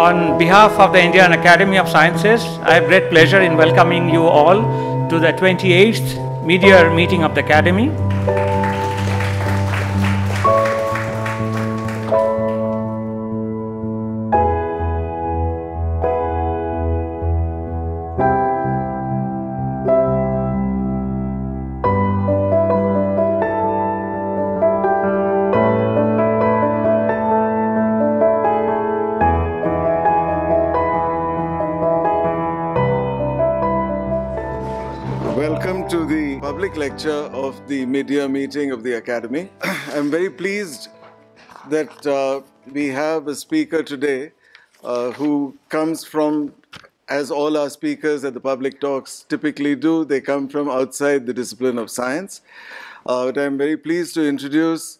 On behalf of the Indian Academy of Sciences, I have great pleasure in welcoming you all to the 28th mid-year meeting of the Academy. Welcome to the public lecture of the mid-year meeting of the Academy. I'm very pleased that we have a speaker today who comes from, as all our speakers at the public talks typically do, they come from outside the discipline of science. But I'm very pleased to introduce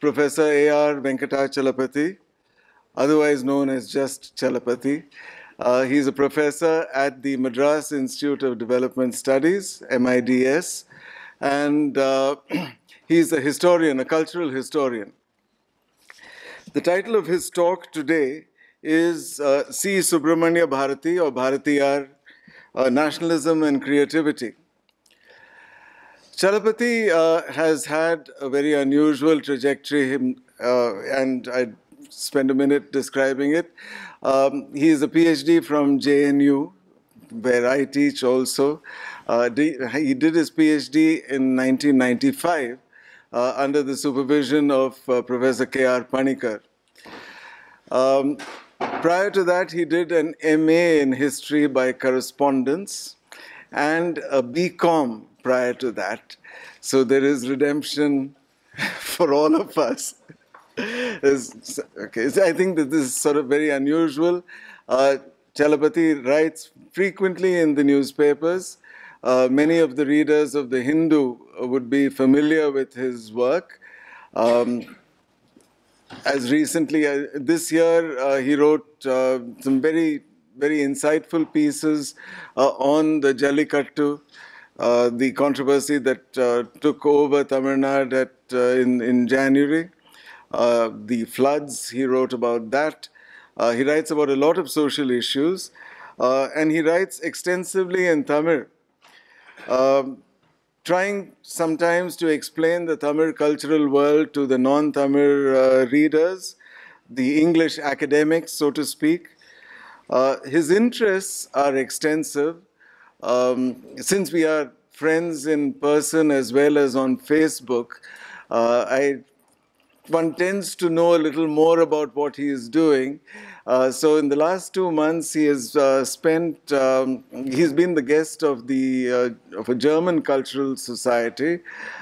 Professor R Venkatachalapathy, otherwise known as just Chalapathy. He's a professor at the Madras Institute of Development Studies, MIDS, and he's a historian, a cultural historian. The title of his talk today is C. Subramania Bharati, or Bharatiyar, Nationalism and Creativity. Chalapathy has had a very unusual trajectory, and I'd spend a minute describing it. He is a PhD from JNU, where I teach also. He did his PhD in 1995 under the supervision of Professor K.R. Panikar. Prior to that, he did an MA in history by correspondence and a BCom prior to that. So there is redemption for all of us. Okay, so I think that this is sort of very unusual. Chalapathy writes frequently in the newspapers. Many of the readers of the Hindu would be familiar with his work. As recently, this year, he wrote some very, very insightful pieces on the Jallikattu, the controversy that took over Tamil Nadu in January. The floods, he wrote about that. He writes about a lot of social issues, and he writes extensively in Tamil, trying sometimes to explain the Tamil cultural world to the non-Tamil readers, the English academics, so to speak. His interests are extensive. Since we are friends in person as well as on Facebook, one tends to know a little more about what he is doing. So in the last 2 months, he has he's been the guest of a German cultural society,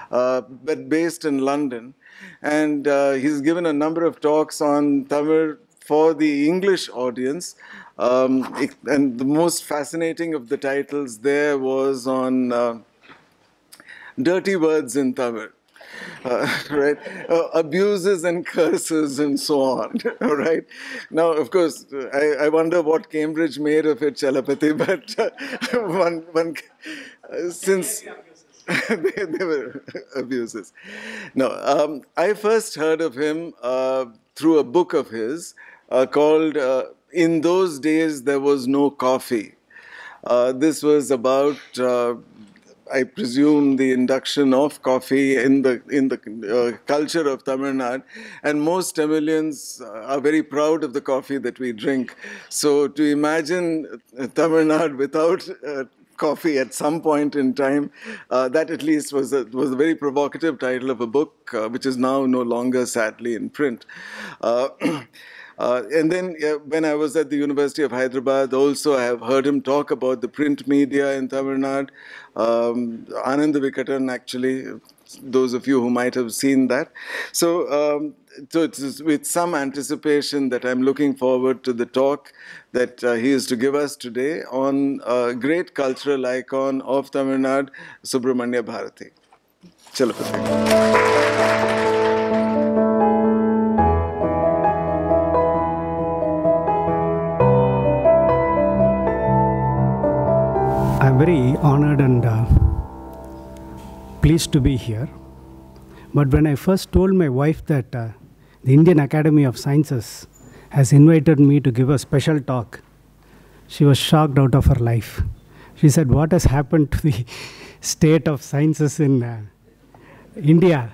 but based in London. And he's given a number of talks on Tamil for the English audience. And the most fascinating of the titles there was on dirty words in Tamil. Right, abuses and curses and so on. Right. Now, of course, I wonder what Cambridge made of it, Chalapathy, but since they were abuses. No, I first heard of him through a book of his called "In Those Days There Was No Coffee." This was about I presume the induction of coffee in the culture of Tamil Nadu, and most Tamilians are very proud of the coffee that we drink. So to imagine Tamil Nadu without coffee at some point in time, that at least was a very provocative title of a book, which is now no longer sadly in print. And then when I was at the University of Hyderabad, also I have heard him talk about the print media in Tamil Nadu. Anand Vikatan, actually, those of you who might have seen that. So, so it's with some anticipation that I'm looking forward to the talk that he is to give us today on a great cultural icon of Tamil Nadu, Subramania Bharati. Chalapathy. I'm very honored and pleased to be here. But when I first told my wife that the Indian Academy of Sciences has invited me to give a special talk. She was shocked out of her life. She said, what has happened to the state of sciences in India,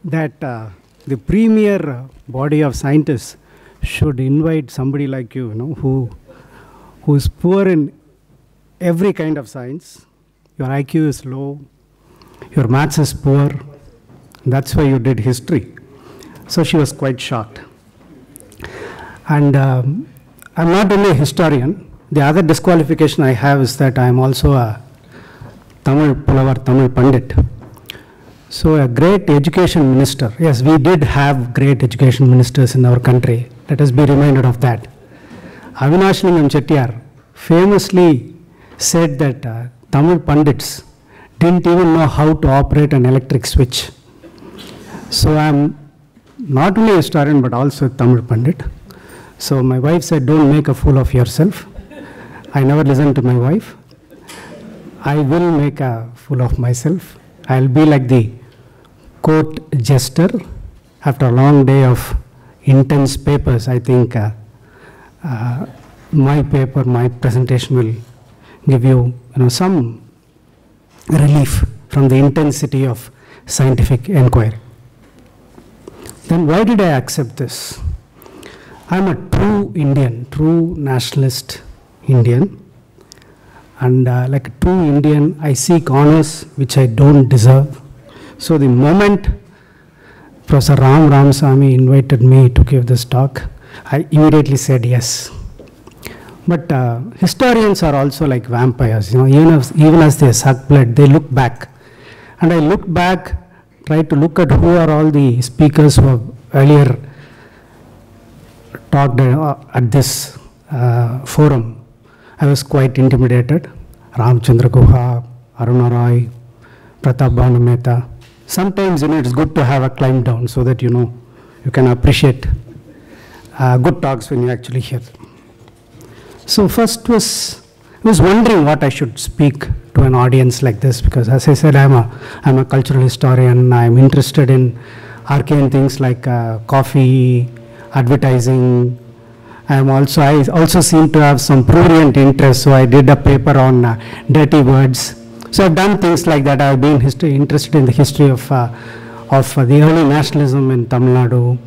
that the premier body of scientists should invite somebody like you, who is poor in every kind of science. Your IQ is low, your maths is poor, that's why you did history. So she was quite shocked. And I'm not only a historian. The other disqualification I have is that I am also a Tamil Pulavar, Tamil Pandit. So a great education minister. Yes, we did have great education ministers in our country. Let us be reminded of that. Avinashlingam Chettiar famously said that Tamil Pandits didn't even know how to operate an electric switch. So I'm not only a historian but also a Tamil Pandit. So my wife said, don't make a fool of yourself. I never listened to my wife. I will make a fool of myself. I'll be like the court jester. After a long day of intense papers, I think my paper, my presentation will give you, some relief from the intensity of scientific inquiry. Then why did I accept this? I'm a true Indian, true nationalist Indian. And like a true Indian, I seek honors which I don't deserve. So the moment Professor Ram Ramasamy invited me to give this talk, I immediately said yes. But historians are also like vampires, even as they suck blood, they look back. And I looked back, tried to look at who are all the speakers who have earlier talked at this forum. I was quite intimidated. Ramchandra Guha, Aruna Roy, Pratap Bhanu Mehta. Sometimes, it's good to have a climb down so that, you can appreciate good talks when you actually hear them. So first I was wondering what I should speak to an audience like this, because as I said, I'm a cultural historian. I'm interested in arcane things like coffee, advertising. I also seem to have some prurient interest, so I did a paper on dirty words. So I've done things like that. I've been interested in the history of the early nationalism in Tamil Nadu,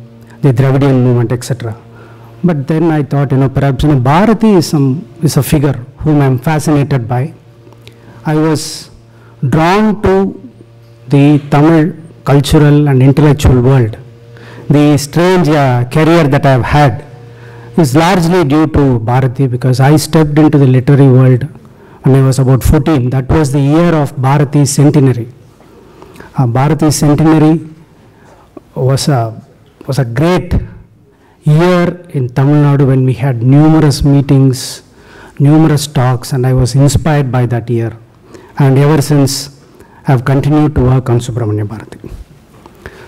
the Dravidian movement, etc. But then I thought, perhaps Bharati is a figure whom I'm fascinated by. I was drawn to the Tamil cultural and intellectual world. The strange career that I've had is largely due to Bharati, because I stepped into the literary world when I was about 14. That was the year of Bharati's centenary. Bharati's centenary was a great year in Tamil Nadu when we had numerous meetings, numerous talks, and I was inspired by that year. And ever since, I have continued to work on Subramania Bharati.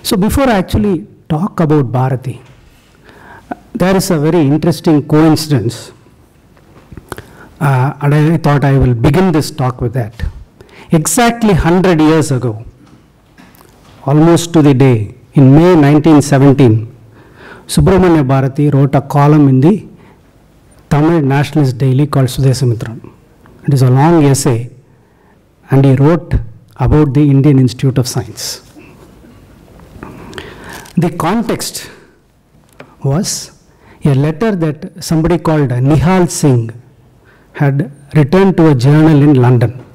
So before I actually talk about Bharati, there is a very interesting coincidence, and I thought I will begin this talk with that. Exactly 100 years ago, almost to the day, in May 1917, Subramania Bharati wrote a column in the Tamil nationalist daily called Sudesamitran. It is a long essay, and he wrote about the Indian Institute of Science. The context was a letter that somebody called Nihal Singh had written to a journal in London.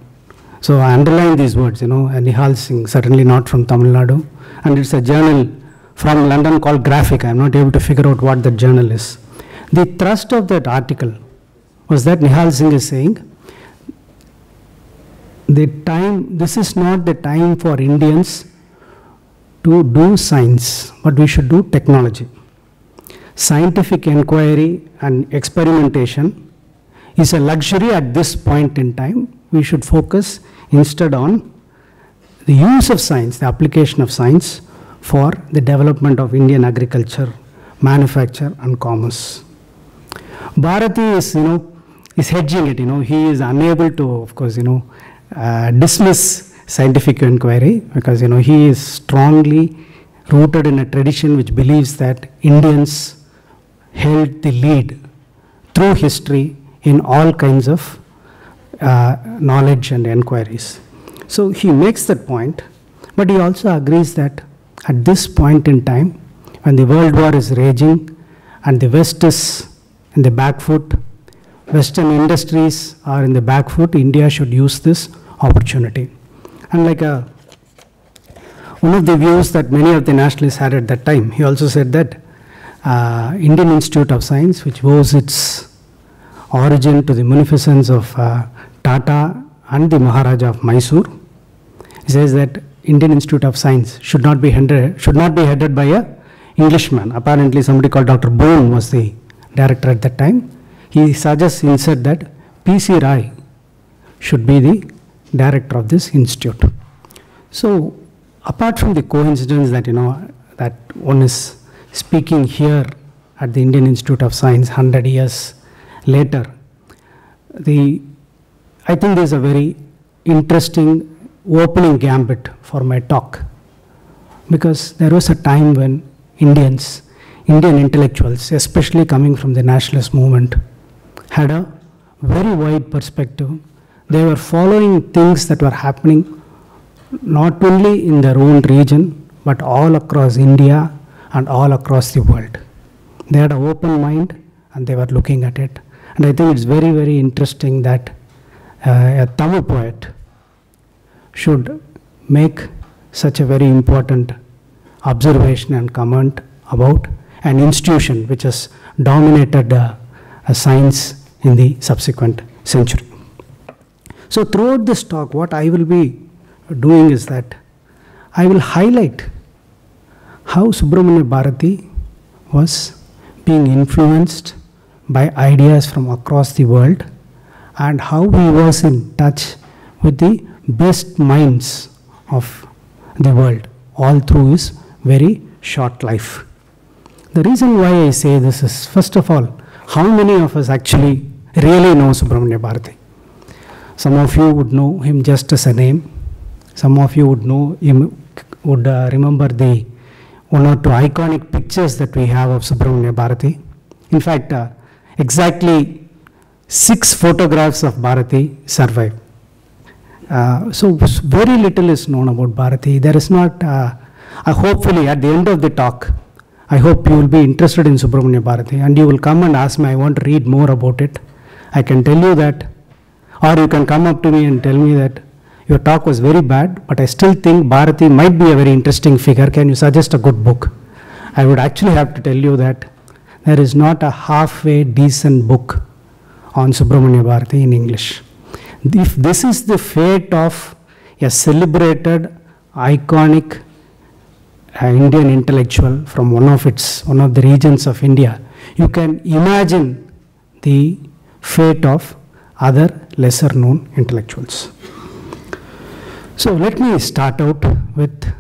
So I underline these words, Nihal Singh, certainly not from Tamil Nadu, and it's a journal from London called Graphic. I'm not able to figure out what that journal is. The thrust of that article was that Nihal Singh is saying, this is not the time for Indians to do science, but we should do technology. Scientific inquiry and experimentation is a luxury at this point in time. We should focus instead on the use of science, the application of science for the development of Indian agriculture, manufacture and commerce. Bharati is hedging it, he is unable to, of course, dismiss scientific inquiry, because, he is strongly rooted in a tradition which believes that Indians held the lead through history in all kinds of knowledge and inquiries. So he makes that point, but he also agrees that at this point in time, when the World War is raging and the West is in the back foot, Western industries are in the back foot, India should use this opportunity. And like one of the views that many of the nationalists had at that time, he also said that Indian Institute of Science, which owes its origin to the munificence of Tata and the Maharaja of Mysore, he says that Indian Institute of Science should not be headed by a Englishman. Apparently somebody called Dr. Boone was the director at that time. He suggests instead that P.C. Rai should be the director of this institute. So apart from the coincidence that, that one is speaking here at the Indian Institute of Science 100 years later, I think there's a very interesting opening gambit for my talk, because there was a time when Indian intellectuals, especially coming from the nationalist movement, had a very wide perspective. They were following things that were happening not only in their own region, but all across India and all across the world. They had an open mind and they were looking at it. And I think it's very, very interesting that a Tamil poet should make such a very important observation and comment about an institution which has dominated science in the subsequent century. So throughout this talk, what I will be doing is that I will highlight how Subramania Bharati was being influenced by ideas from across the world and how he was in touch with the best minds of the world all through his very short life. The reason why I say this is, first of all, how many of us actually really know Subramania Bharati? Some of you would know him just as a name. Some of you would know him, would remember the one or two iconic pictures that we have of Subramania Bharati. In fact, exactly 6 photographs of Bharati survive. So very little is known about Bharati. There is not, hopefully at the end of the talk, I hope you will be interested in Subramania Bharati and you will come and ask me, I want to read more about it. I can tell you that, or you can come up to me and tell me that your talk was very bad, but I still think Bharati might be a very interesting figure. Can you suggest a good book? I would actually have to tell you that there is not a halfway decent book on Subramania Bharati in English. If this is the fate of a celebrated, iconic Indian intellectual from one of the regions of India, you can imagine the fate of other lesser known intellectuals. So let me start out with,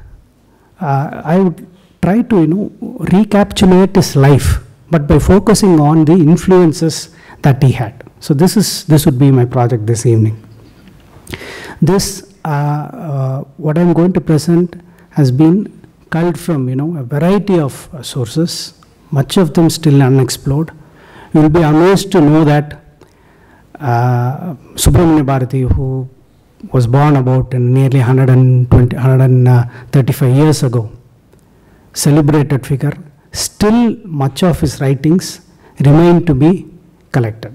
I would try to recapitulate his life, but by focusing on the influences that he had. So this would be my project this evening. This, what I'm going to present has been culled from a variety of sources, much of them still unexplored. You will be amazed to know that Subramania Bharati, who was born about nearly 135 years ago, celebrated figure, still much of his writings remain to be collected.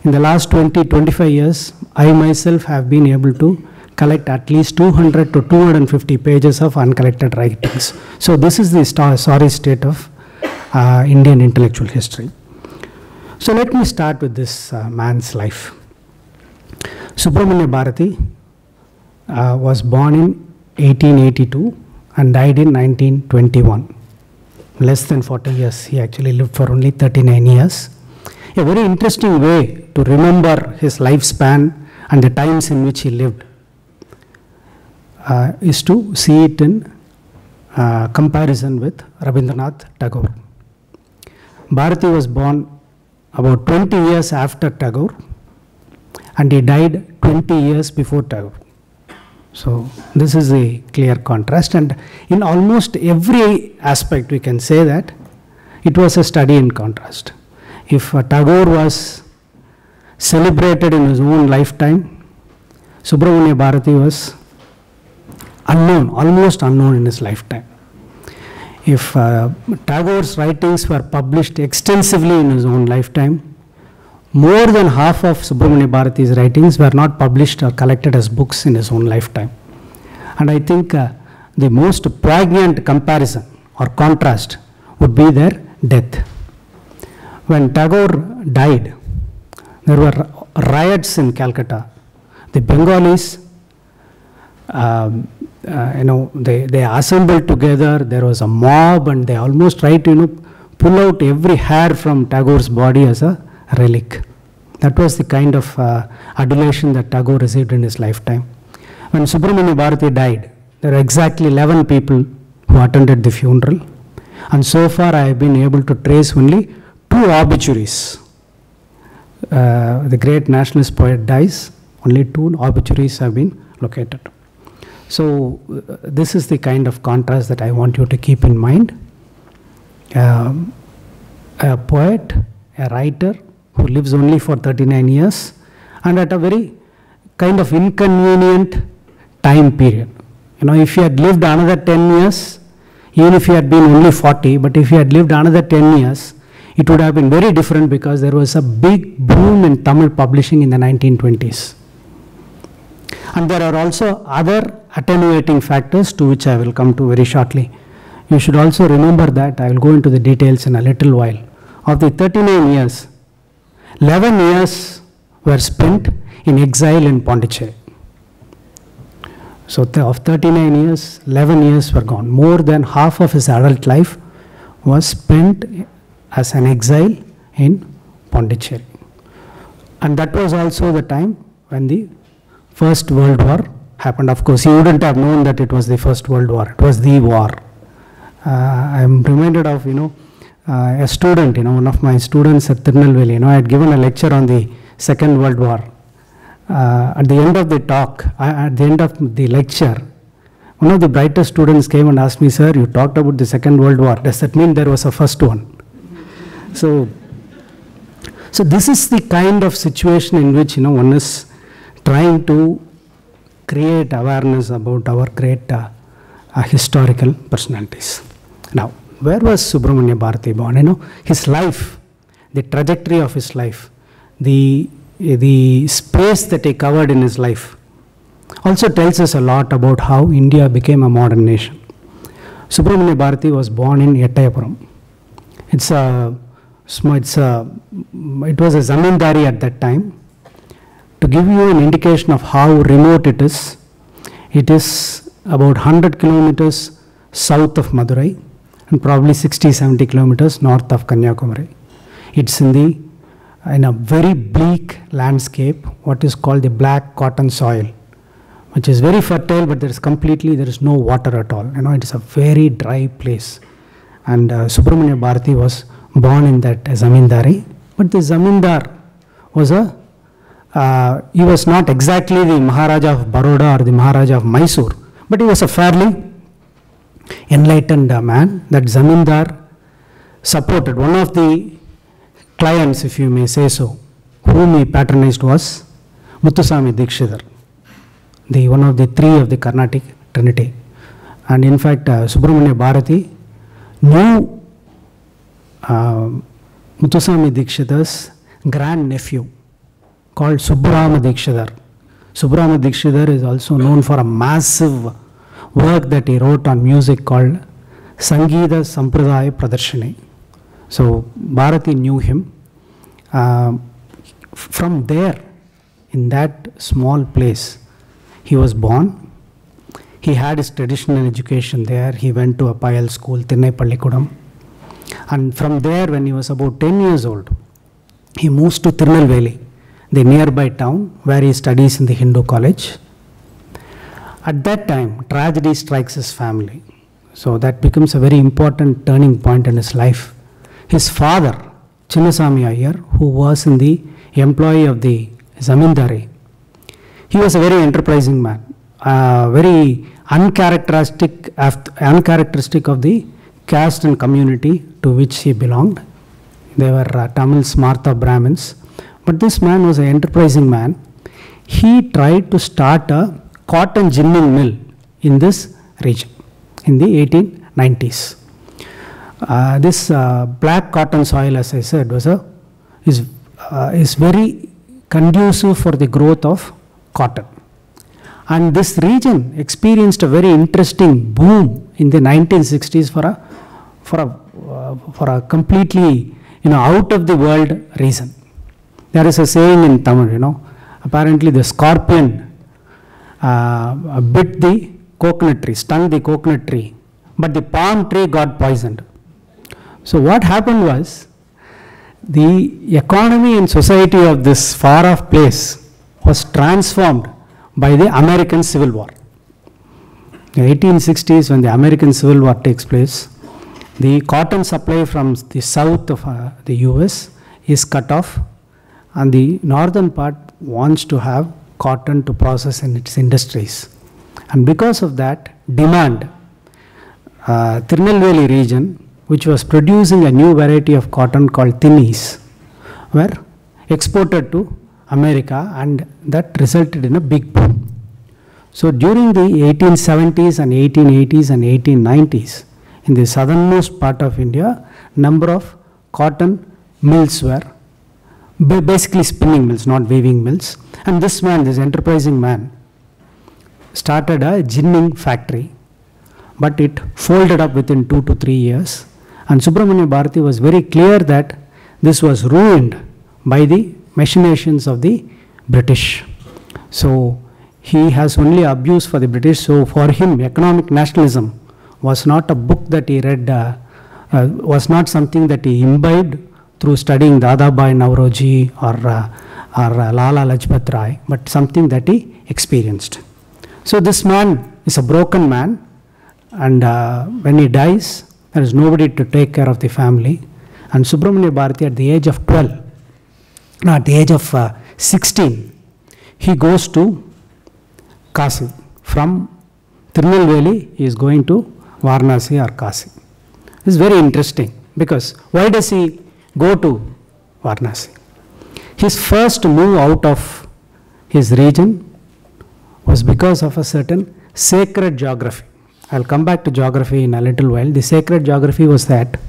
In the last 20-25 years, I myself have been able to collect at least 200 to 250 pages of uncollected writings. So this is the sorry state of Indian intellectual history. So let me start with this man's life. Subramania Bharati was born in 1882 and died in 1921. Less than 40 years. He actually lived for only 39 years. A very interesting way to remember his lifespan and the times in which he lived is to see it in comparison with Rabindranath Tagore. Bharati was born about 20 years after Tagore and he died 20 years before Tagore. So this is a clear contrast, and in almost every aspect we can say that it was a study in contrast. If Tagore was celebrated in his own lifetime, Subramania Bharati was unknown, almost unknown in his lifetime. If Tagore's writings were published extensively in his own lifetime, more than half of Subramania Bharati's writings were not published or collected as books in his own lifetime. And I think the most poignant comparison or contrast would be their death. When Tagore died, there were riots in Calcutta. The Bengalis, they assembled together. There was a mob, and they almost tried to, pull out every hair from Tagore's body as a relic. That was the kind of adulation that Tagore received in his lifetime. When Subramania Bharati died, there were exactly 11 people who attended the funeral. And so far, I have been able to trace only 2 obituaries. The great nationalist poet dies, only 2 obituaries have been located. So this is the kind of contrast that I want you to keep in mind. A poet, a writer who lives only for 39 years and at a very kind of inconvenient time period. If he had lived another 10 years, even if he had been only 40, but if he had lived another 10 years, it would have been very different because there was a big boom in Tamil publishing in the 1920s. And there are also other attenuating factors to which I will come to very shortly. You should also remember that, I will go into the details in a little while. Of the 39 years, 11 years were spent in exile in Pondicherry. So of 39 years, 11 years were gone. More than half of his adult life was spent as an exile in Pondicherry. And that was also the time when the First World War happened. Of course, he wouldn't have known that it was the First World War. It was the war. I am reminded of, a student, one of my students at Tirunelveli, I had given a lecture on the Second World War. At the end of the talk, at the end of the lecture, one of the brightest students came and asked me, "Sir, you talked about the Second World War. Does that mean there was a first one?" So this is the kind of situation in which, one is trying to create awareness about our great historical personalities. Now, where was Subramania Bharati born? His life, the trajectory of his life, the space that he covered in his life also tells us a lot about how India became a modern nation. Subramania Bharati was born in Ettayapuram. It was a zamindari at that time. To give you an indication of how remote it is about 100 kilometers south of Madurai and probably 60-70 kilometers north of Kanyakumari. It's in a very bleak landscape, what is called the black cotton soil, which is very fertile, but there is no water at all. It is a very dry place. And Subramania Bharati was born in that zamindari, but the zamindar was he was not exactly the Maharaja of Baroda or the Maharaja of Mysore, but he was a fairly enlightened man. That zamindar supported one of the clients, if you may say so, whom he patronized was Muthuswami Dikshidhar, one of the 3 of the Carnatic Trinity. And in fact, Subramania Bharati knew Muthuswami Dikshidhar's grand-nephew called Subrama Dikshidhar. Subrama Dikshidhar is also known for a massive work that he wrote on music called Sangeeta Sampradaya Pradarshini. So Bharati knew him. From there, in that small place, he was born. He had his traditional education there. He went to a Payal school, Thinnai Pallikudam. And from there, when he was about 10 years old, he moves to Tirunelveli, the nearby town, where he studies in the Hindu college. At that time, tragedy strikes his family. So that becomes a very important turning point in his life. His father, Chinnasamy Iyer, who was in the employ of the zamindari, he was a very enterprising man, very uncharacteristic of the caste and community to which he belonged. They were Tamil Smartha Brahmins. But this man was an enterprising man. He tried to start a cotton ginning mill in this region in the 1890s. This black cotton soil, as I said, is very conducive for the growth of cotton. And this region experienced a very interesting boom in the 1960s for a completely out of the world reason. There is a saying in Tamil, apparently the scorpion bit the coconut tree, stung the coconut tree, but the palm tree got poisoned. So what happened was, the economy and society of this far off place was transformed by the American Civil War. In the 1860s, when the American Civil War takes place, the cotton supply from the south of the US is cut off, and the northern part wants to have cotton to process in its industries. And because of that demand, Tirunelveli region, which was producing a new variety of cotton called thinnies, were exported to America, and that resulted in a big boom. So during the 1870s and 1880s and 1890s, in the southernmost part of India, number of cotton mills were basically spinning mills, not weaving mills. And this man, this enterprising man, started a ginning factory, but it folded up within 2 to 3 years. And Subramania Bharati was very clear that this was ruined by the machinations of the British. So he has only abuse for the British. So for him, economic nationalism was not a book that he read, was not something that he imbibed through studying Dadabhai Nauroji or Lala Lajpat Rai, but something that he experienced. So this man is a broken man, and when he dies, there is nobody to take care of the family. And Subramania Bharati, at the age of 12, at the age of 16, he goes to Kasi. From Tirunelveli, he is going to Varanasi or Kasi. This is very interesting, because why does he go to Varanasi? His first move out of his region was because of a certain sacred geography. I'll come back to geography in a little while. The sacred geography was that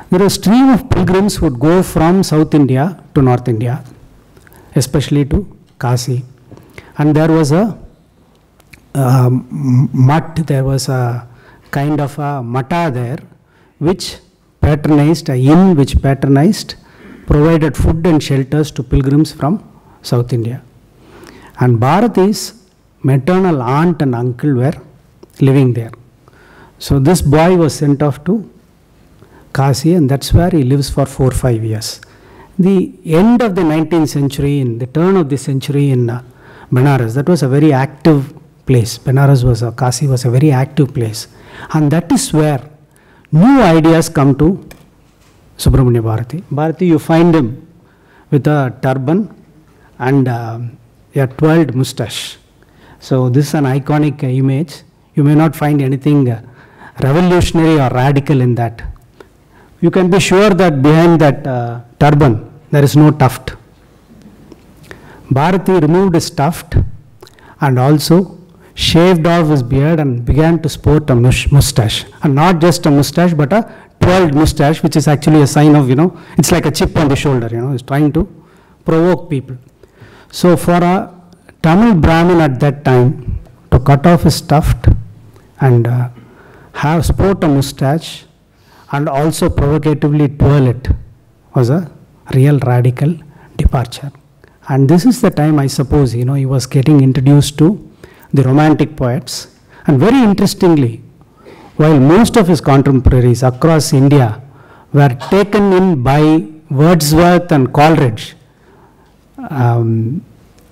there was a stream of pilgrims who would go from South India to North India, especially to Kasi. And there was a mutt, there was a kind of a mata there, which patronized, an inn which patronized, provided food and shelters to pilgrims from South India. And Bharati's maternal aunt and uncle were living there. So this boy was sent off to Kasi, and that's where he lives for 4 or 5 years. The end of the 19th century, in the turn of the century in Benares, that was a very active place. Kasi was a very active place. And that is where new ideas come to Subramania Bharati. Bharati, you find him with a turban and a twirled moustache. So this is an iconic image. You may not find anything revolutionary or radical in that. You can be sure that behind that turban, there is no tuft. Bharati removed his tuft and also shaved off his beard and began to sport a moustache. And not just a moustache, but a twirled moustache, which is actually a sign of, it's like a chip on the shoulder, he's trying to provoke people. So for a Tamil Brahmin at that time, to cut off his tuft and have sport a moustache and also provocatively twirl it was a real radical departure. And this is the time, I suppose, he was getting introduced to the romantic poets. And very interestingly, while most of his contemporaries across India were taken in by Wordsworth and Coleridge,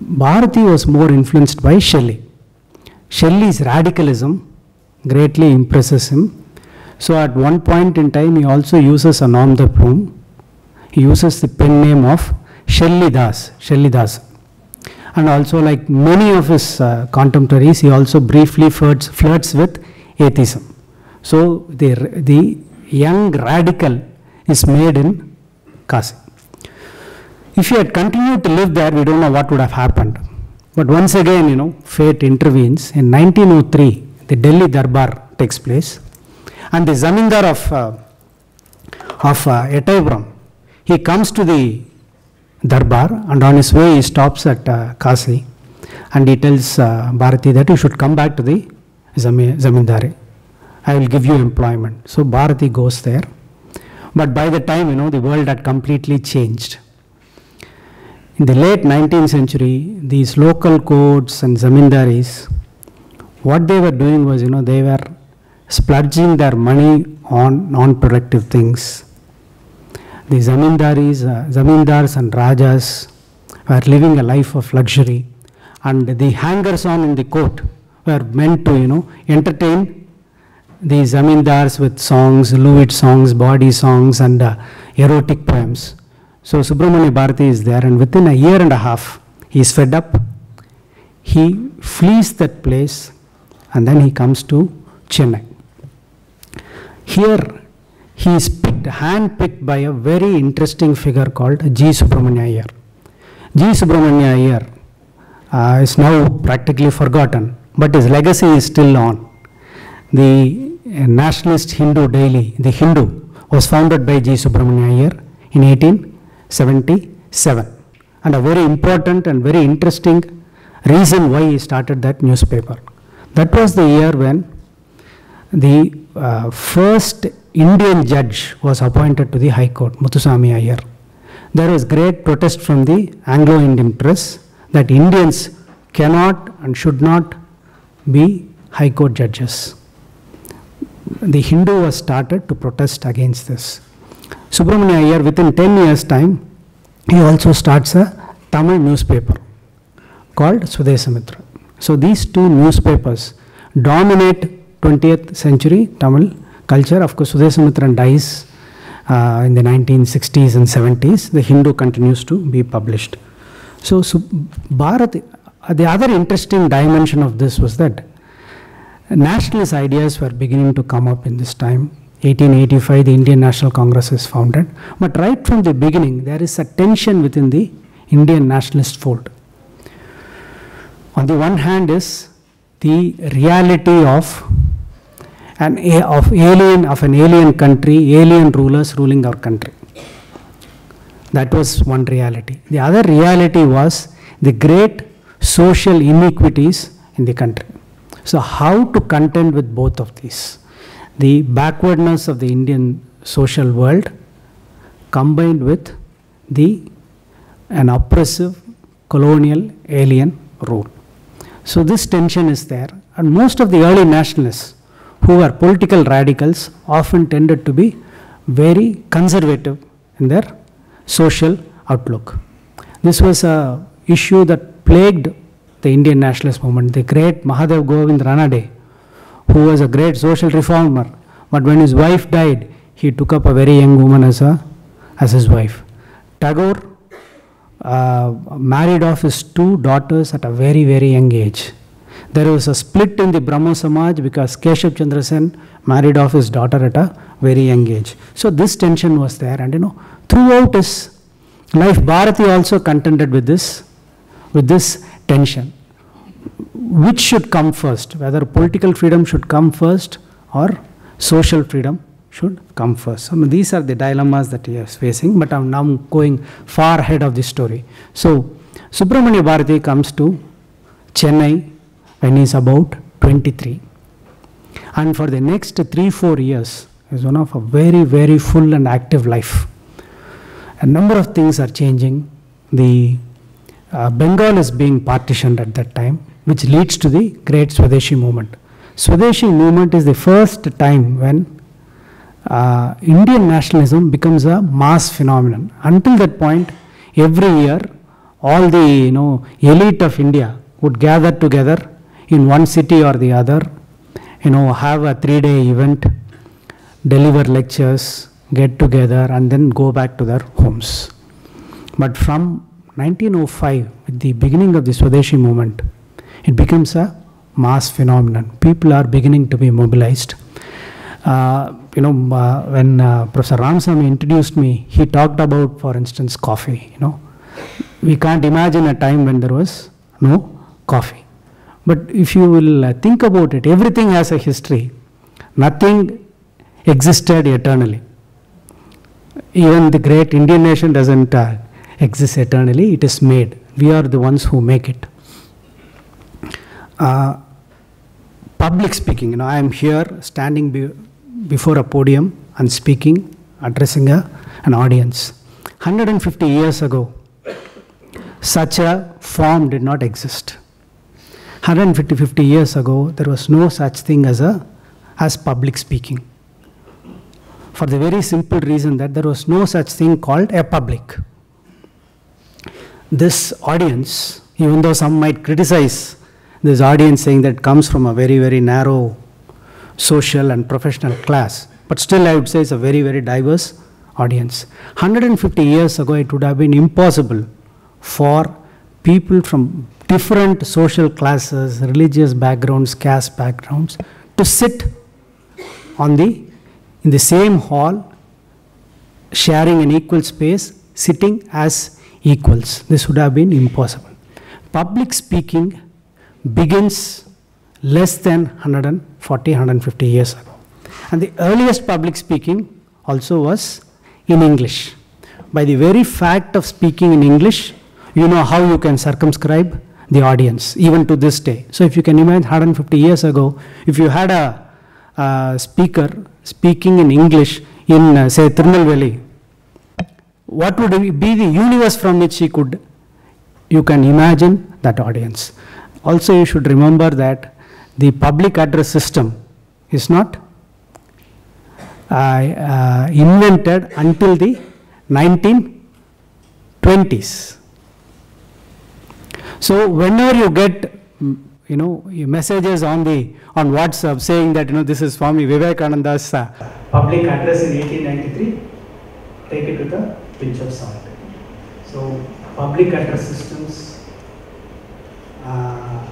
Bharati was more influenced by Shelley. Shelley's radicalism greatly impresses him. So at one point in time, he also uses a nom de plume. He uses the pen name of Shelly Das. And also, like many of his contemporaries, he also briefly flirts with atheism. So the young radical is made in Kasi. If he had continued to live there, we don't know what would have happened. But once again, fate intervenes. In 1903, the Delhi Darbar takes place, and the Zamindar of Etaibram, he comes to the Darbar, and on his way he stops at Kasi, and he tells Bharati that you should come back to the Zamindari. I will give you employment. So Bharati goes there. But by the time, the world had completely changed. In the late 19th century, these local courts and zamindaris, what they were doing was, they were splurging their money on non-productive things. The zamindars and rajas were living a life of luxury, and the hangers-on in the court were meant to, entertain the zamindars with songs, lewd songs, bawdy songs, and erotic poems. So Subramania Bharati is there, and within a year and a half, he is fed up. He flees that place, and then he comes to Chennai. Here, he is hand-picked by a very interesting figure called G. Subramania Iyer. G. Subramania Iyer is now practically forgotten, but his legacy is still on. The nationalist Hindu daily, The Hindu, was founded by G. Subramania Iyer in 1877. And a very important and very interesting reason why he started that newspaper. That was the year when the first Indian judge was appointed to the High Court, Muthuswami Iyer. There was great protest from the Anglo-Indian press that Indians cannot and should not be High Court judges. The Hindu was started to protest against this. Subramania Iyer, within 10 years' time, he also starts a Tamil newspaper called Swadesamitra. So these two newspapers dominate 20th century Tamil culture. Of course, Swadesamitra dies in the 1960s and 70s. The Hindu continues to be published. So Bharati, the other interesting dimension of this was that nationalist ideas were beginning to come up in this time. 1885, the Indian National Congress is founded. But right from the beginning, there is a tension within the Indian nationalist fold. On the one hand is the reality of an alien country, alien rulers ruling our country. That was one reality. The other reality was the great social inequities in the country. So how to contend with both of these? The backwardness of the Indian social world combined with an oppressive colonial alien rule. So this tension is there, and most of the early nationalists who were political radicals often tended to be very conservative in their social outlook. This was an issue that plagued the Indian nationalist movement. The great Mahadev Govind Ranade, who was a great social reformer, but when his wife died, he took up a very young woman as his wife. Tagore married off his two daughters at a very, very young age. There was a split in the Brahmo Samaj because Keshav Chandra Sen married off his daughter at a very young age. So this tension was there, and throughout his life, Bharati also contended with this tension. Which should come first? Whether political freedom should come first or social freedom should come first. So these are the dilemmas that he is facing, but I'm now going far ahead of the story. So Subramania Bharati comes to Chennai when he is about 23. And for the next 3-4 years, is one of a very, very full and active life. A number of things are changing. The Bengal is being partitioned at that time, which leads to the great Swadeshi movement. Swadeshi movement is the first time when Indian nationalism becomes a mass phenomenon. Until that point, every year, all the elite of India would gather together in one city or the other, have a 3-day event, deliver lectures, get together, and then go back to their homes. But from 1905, with the beginning of the Swadeshi movement, it becomes a mass phenomenon. People are beginning to be mobilized. When Professor Ramasamy introduced me, he talked about, for instance, coffee. We can't imagine a time when there was no coffee. But if you will think about it, everything has a history. Nothing existed eternally. Even the great Indian nation doesn't exist eternally. It is made. We are the ones who make it. Public speaking. I am here standing before a podium and speaking, addressing an audience. 150 years ago, such a form did not exist. 150 years ago, there was no such thing as public speaking. For the very simple reason that there was no such thing called a public. This audience, even though some might criticize this audience saying that it comes from a very, very narrow social and professional class, but still I would say it's a very, very diverse audience. 150 years ago, it would have been impossible for people from different social classes, religious backgrounds, caste backgrounds, to sit in the same hall, sharing an equal space, sitting as equals. This would have been impossible. Public speaking begins less than 140, 150 years ago. And the earliest public speaking also was in English. By the very fact of speaking in English, you know how you can circumscribe the audience, even to this day. So if you can imagine 150 years ago, if you had a speaker speaking in English in, say, Tirunelveli, what would be the universe from which you can imagine that audience. Also, you should remember that the public address system is not invented until the 1920s. So whenever you get messages on WhatsApp saying that this is Swami Vivekananda's public address in 1893, take it with a pinch of salt. So public address systems,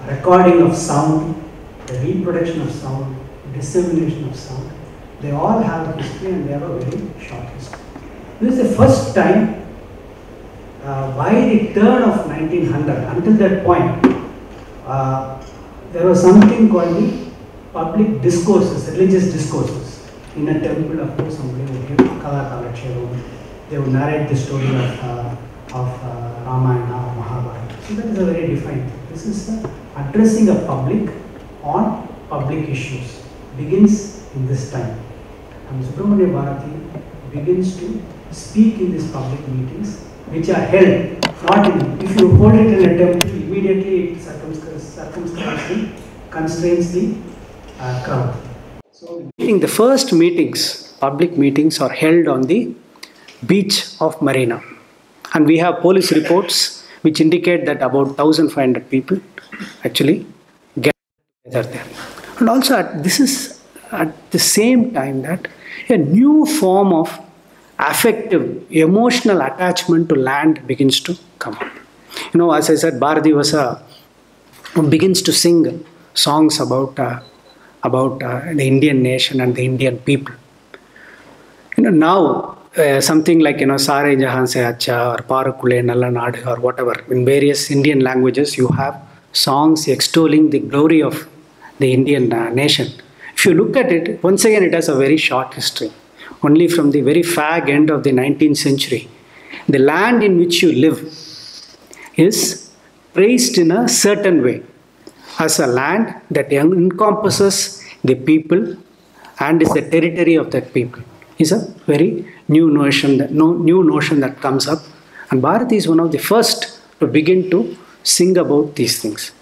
recording of sound, the reproduction of sound, dissemination of sound, they all have a history and they have a very short history. This is the first time by the turn of 1900, until that point, there was something called the public discourses, religious discourses. In a temple, of course, somebody would give Kala-Kalaksharam, they would narrate the story of Ramayana or Mahabharata. So that is a very defined thing. This is addressing a public on public issues. Begins in this time. And Subramania Bharati begins to speak in these public meetings, which are held, not in, if you hold it in a temple, immediately it constrains the crowd. So the first meetings, public meetings, are held on the beach of Marina. And we have police reports which indicate that about 1,500 people actually get together there. And also this is at the same time that a new form of affective, emotional attachment to land begins to come up. As I said, Bharati begins to sing songs about the Indian nation and the Indian people. Now something like Sare Jahan Se Acha or Parakule Nalla Nadu or whatever, in various Indian languages you have songs extolling the glory of the Indian nation. If you look at it, once again it has a very short history. Only from the very fag end of the 19th century, the land in which you live is praised in a certain way as a land that encompasses the people and is the territory of that people. Is a very new notion that comes up, and Bharati is one of the first to begin to sing about these things.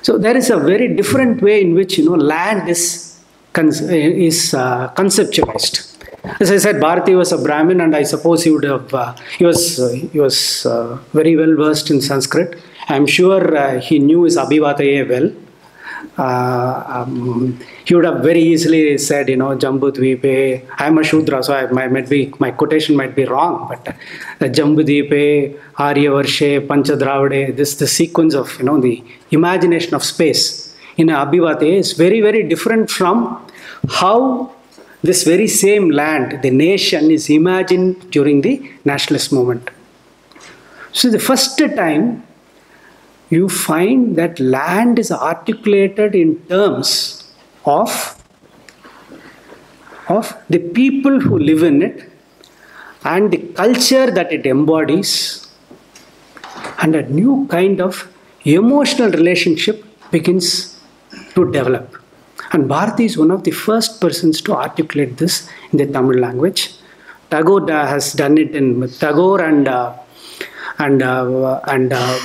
So there is a very different way in which land is conceptualized. As I said, Bharati was a Brahmin, and I suppose he would have he was very well versed in Sanskrit. I am sure he knew his Abhivataye well. He would have very easily said, Jambudvipe. I am a Shudra, so my quotation might be wrong, but Jambudvipe, Aryavarshe, Panchadravade, the sequence of the imagination of space in Abhivataye is very, very different from how this very same land, the nation, is imagined during the nationalist movement. So the first time you find that land is articulated in terms of the people who live in it and the culture that it embodies, and a new kind of emotional relationship begins to develop. And Bharati is one of the first persons to articulate this in the Tamil language. Tagore has done it in Tagore and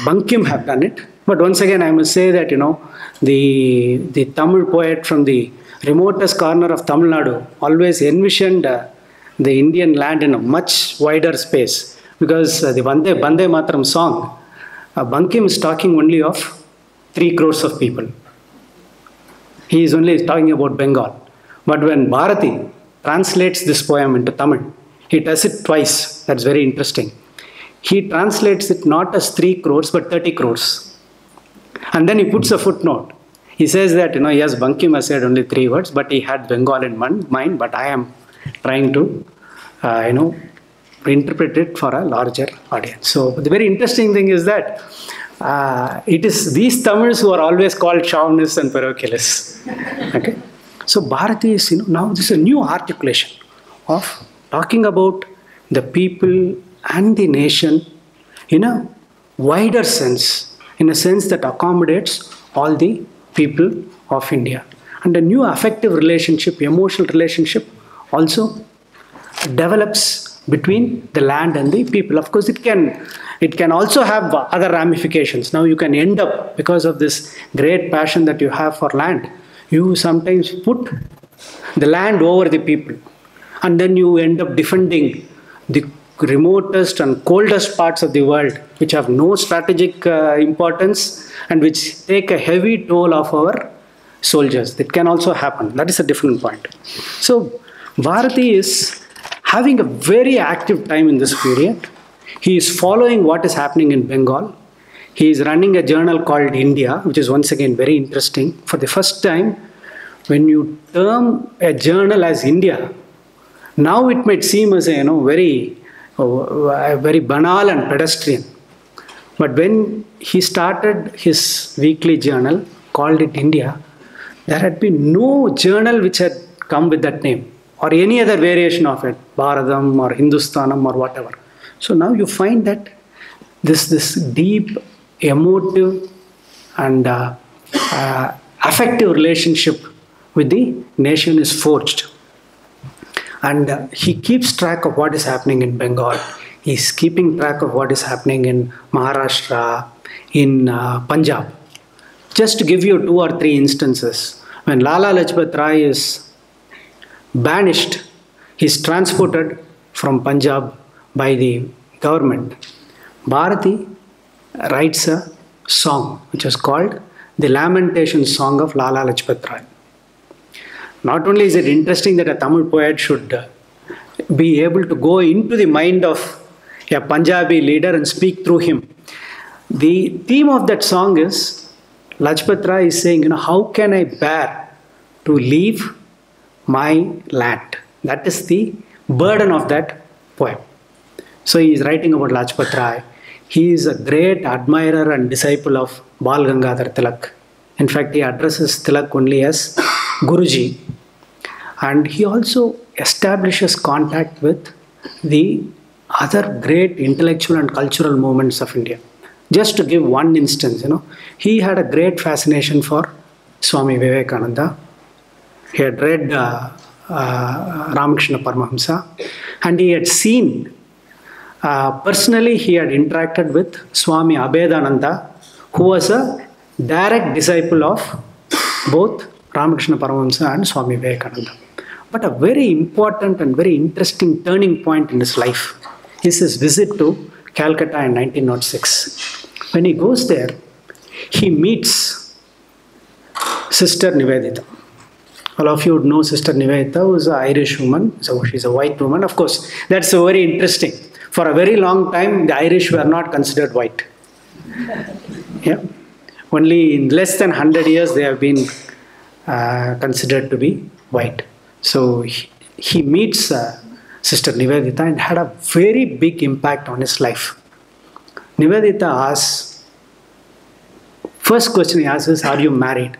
Bankim have done it. But once again, I must say that, the Tamil poet from the remotest corner of Tamil Nadu always envisioned the Indian land in a much wider space, because the Bande Mataram song, Bankim is talking only of 3 crores of people. He is only talking about Bengal. But when Bharati translates this poem into Tamil, he does it twice. That's very interesting. He translates it not as 3 crores but 30 crores. And then he puts a footnote. He says that, yes, Bankim has said only 3 words, but he had Bengal in mind, but I am trying to, interpret it for a larger audience. So the very interesting thing is that it is these Tamils who are always called chauvinists and parochialists. Okay? So Bharati is, now this is a new articulation of talking about the people and the nation in a wider sense, in a sense that accommodates all the people of India. And a new affective relationship, emotional relationship also develops between the land and the people. Of course, it can also have other ramifications. Now you can end up, because of this great passion that you have for land, you sometimes put the land over the people. And then you end up defending the remotest and coldest parts of the world, which have no strategic importance and which take a heavy toll of our soldiers. That can also happen. That is a different point. So Bharati is having a very active time in this period. He is following what is happening in Bengal. He is running a journal called India, which is once again very interesting. For the first time, when you term a journal as India, now it might seem as a very banal and pedestrian. But when he started his weekly journal, called it India, there had been no journal which had come with that name, or any other variation of it, Bharatam or Hindustanam or whatever. So now you find that this deep, emotive and affective relationship with the nation is forged. And he keeps track of what is happening in Bengal. He's keeping track of what is happening in Maharashtra, in Punjab. Just to give you 2 or 3 instances, when Lala Lajpat Rai is banished, he's transported from Punjab by the government. Bharati writes a song which is called the Lamentation Song of Lala Lajpat Rai. Not only is it interesting that a Tamil poet should be able to go into the mind of a Punjabi leader and speak through him, the theme of that song is Lajpat Rai is saying, how can I bear to leave my land? That is the burden of that poem. So he is writing about Lajpat Rai. He is a great admirer and disciple of Bal Gangadhar Tilak. In fact, he addresses Tilak only as Guruji. And he also establishes contact with the other great intellectual and cultural movements of India. Just to give one instance, he had a great fascination for Swami Vivekananda. He had read Ramakrishna Paramahamsa, and he had seen, personally he had interacted with Swami Abhedananda, who was a direct disciple of both Ramakrishna Paramahamsa and Swami Vivekananda. But a very important and very interesting turning point in his life is his visit to Calcutta in 1906. When he goes there, he meets Sister Nivedita. All of you would know Sister Nivedita, who is an Irish woman, so she's a white woman. Of course, that's very interesting. For a very long time, the Irish were not considered white. Yeah. Only in less than 100 years, they have been considered to be white. So he meets Sister Nivedita and had a very big impact on his life. Nivedita asks, first question he asks is, are you married?